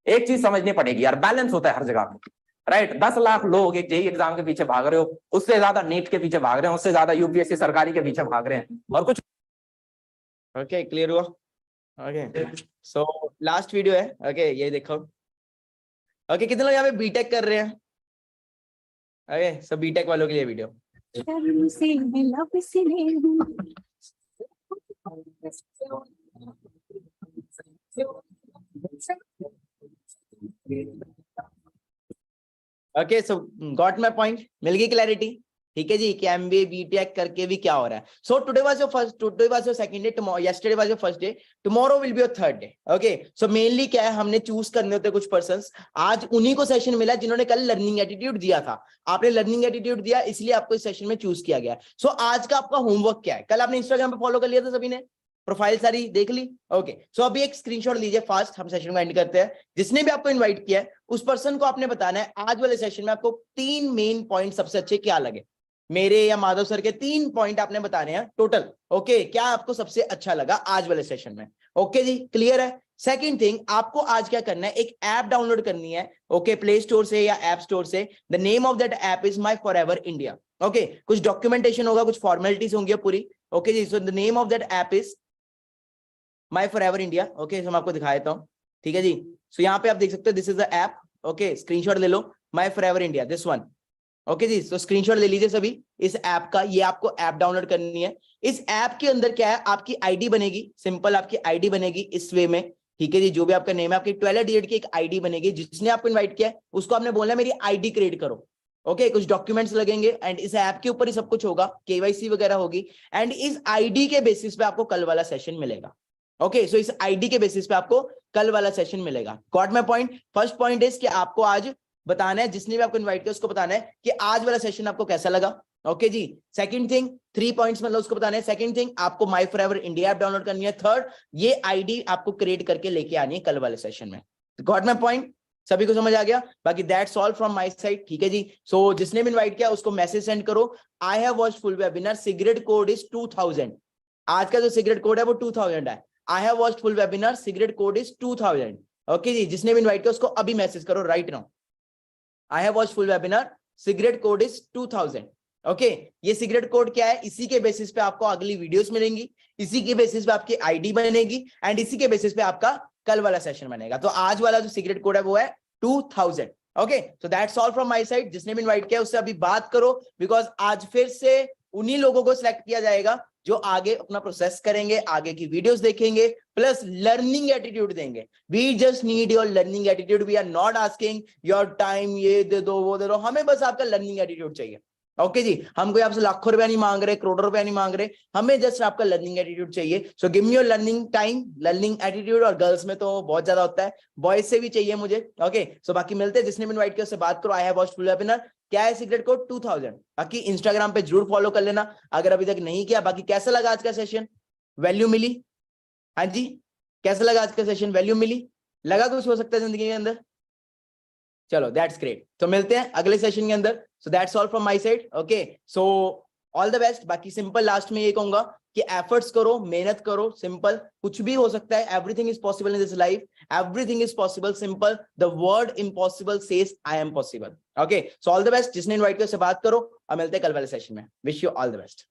एक चीज समझनी पड़ेगी यार, बैलेंस होता है हर जगह पे, राइट? 10 लाख लोग एक जेई एग्जाम के पीछे भाग रहे हो, उससे ज्यादा नीट के पीछे भाग रहे हैं, उससे ज्यादा यूपीएससी सरकारी के पीछे भाग रहे हैं, और कुछ। ओके, क्लियर हुआ? ओके, सो लास्ट वीडियो है। ओके, ये देखो। ओके, कितने लोग यहाँ पे बीटेक कर रहे हैं? ओके, सब बीटेक वालों के लिए video. Okay so got my point, मिल गई क्लैरिटी? ठीक है जी, कि एमबीए बीटेक करके भी क्या हो रहा है. So today was your second day, tomorrow yesterday was your first day, tomorrow will be your third day. Okay so mainly क्या है, हमने चूज करने होते कुछ पर्संस. आज उन्हीं को सेशन मिला जिन्होंने कल लर्निंग एटीट्यूड दिया था. आपने लर्निंग एटीट्यूड दिया, इसलिए आपको इस सेशन में चूज किया गया. सो आज का आपका होमवर्क क्या है? कल आपने इंस्टाग्राम पे फॉलो कर लिया था सभी ने, प्रोफाइल सारी देख ली. ओके सो अभी एक स्क्रीनशॉट लीजिए फास्ट, हम सेशन को एंड करते हैं. जिसने भी आपको इनवाइट किया है उस पर्सन को आपने बताना है आज वाले सेशन में आपको 3 मेन पॉइंट सबसे अच्छे क्या लगे. मेरे या माधव सर के 3 पॉइंट आपने बताने हैं टोटल. ओके क्या आपको सबसे अच्छा लगा आज वाले सेशन में? ओके जी, क्लियर है? सेकंड थिंग, आपको आज क्या करना है, एक ऐप डाउनलोड करनी है. ओके प्ले स्टोर से या ऐप स्टोर से. The name of that app is My forever India. Okay कुछ डॉक्यूमेंटेशन होगा, कुछ फॉर्मेलिटीज होंगी पूरी. Okay ji, so the name of that app is My forever India. Okay हम आपको दिखा देता हूँ. ठीक है जी, सो यहाँ पे आप देख सकते हो, this is the app. Okay screenshot ले लो, my forever India, this one. Okay ji, तो स्क्रीनशॉट ले लीजिए सभी इस ऐप का. ये आपको ऐप डाउनलोड करनी है. इस ऐप के अंदर क्या है, आपकी आईडी बनेगी. सिंपल आपकी आईडी बनेगी इस वे में. ठीक है जी, जो भी आपका नेम है, आपकी 12 डिजिट की एक आईडी बनेगी. जिसने आपको इनवाइट किया है उसको आपने बोलना है मेरी आईडी क्रिएट करो. ओके कुछ डॉक्यूमेंट्स लगेंगे एंड इस ऐप के ऊपर ही सब कुछ होगा, केवाईसी वगैरह होगी. एंड इस आईडी के बेसिस पे आपको कल वाला सेशन मिलेगा. ओके सो इस आईडी के बेसिस पे आपको कल वाला सेशन मिलेगा. Got my point? First point is कि आपको आज बताना है, जिसने भी आपको इनवाइट किया उसको बताना है कि आज वाला सेशन आपको कैसा लगा. ओके जी, सेकंड थिंग 3 पॉइंट्स मतलब उसको बताना है. सेकंड थिंग, आपको माई फॉरएवर इंडिया ऐप डाउनलोड करनी है. थर्ड, ये आईडी आपको क्रिएट करके लेके आनी है कल वाले सेशन में. Got my point? सभी को समझ आ गया? बाकी that's all from my side. ठीक है जी, सो जिसने भी इनवाइट किया उसको मैसेज सेंड करो, आई have watched full webinar, cigarette code is 2000. आज का जो सिगरेट कोड है वो 2000 है. I have watched full webinar, cigarette code is 2000. Okay ji, जिसने भी इनवाइट किया उसको अभी मैसेज करो right now. I have watched full webinar, cigarette code is 2000. Okay ये सिगरेट कोड क्या है, इसी के बेसिस पे आपको अगली वीडियोस मिलेंगी, इसी के बेसिस पे आपकी आईडी बनेगी एंड इसी के बेसिस पे आपका कल वाला सेशन बनेगा. तो आज वाला जो सिगरेट कोड है वो है 2000. Okay so that's all from my side. जिसने भी इनवाइट किया उससे अभी बात करो, बिकॉज आज फिर से उन्हीं लोगों को सिलेक्ट किया जाएगा जो आगे अपना प्रोसेस करेंगे, आगे की वीडियोस देखेंगे, प्लस लर्निंग एटीट्यूड देंगे. We just need your learning attitude. We are not asking your time, ये दे दो वो दे दो, हमें बस आपका लर्निंग एटीट्यूड चाहिए. ओके जी, हम कोई आपसे लाखों रुपया नहीं मांग रहे, करोड़ों रुपया नहीं मांग रहे, हमें जस्ट आपका लर्निंग एटीट्यूड चाहिए. So give me your learning time, learning attitude. और गर्ल्स में तो बहुत ज्यादा होता है, बॉयज से भी चाहिए मुझे. ओके सो बाकी मिलते हैं, जिसने भी इनवाइट किया उससे बात करो. आई हैव वॉच्ड फुल वेबिनार, क्या है सिगरेट कोड 2000. बाकी इंस्टाग्राम पे जरूर फॉलो कर लेना अगर अभी तक नहीं किया. बाकी कैसा लगा आज का सेशन? वैल्यू मिली? हाँ जी, कैसा लगा आज का सेशन? वैल्यू मिली? लगा कुछ हो सकता है जिंदगी के अंदर? चलो दैट्स ग्रेट. तो मिलते हैं अगले सेशन के अंदर. So that's all from my side. Okay so all the best. बाकी सिंपल लास्ट में ये कहूंगा कि एफर्ट्स करो, मेहनत करो. सिंपल कुछ भी हो सकता है, everything is possible in this life, everything is possible. Simple the word impossible says I am possible. Okay so all the best. जिसने इनवाइट किया उससे बात करो और मिलते हैं कल वाले सेशन में. Wish you all the best.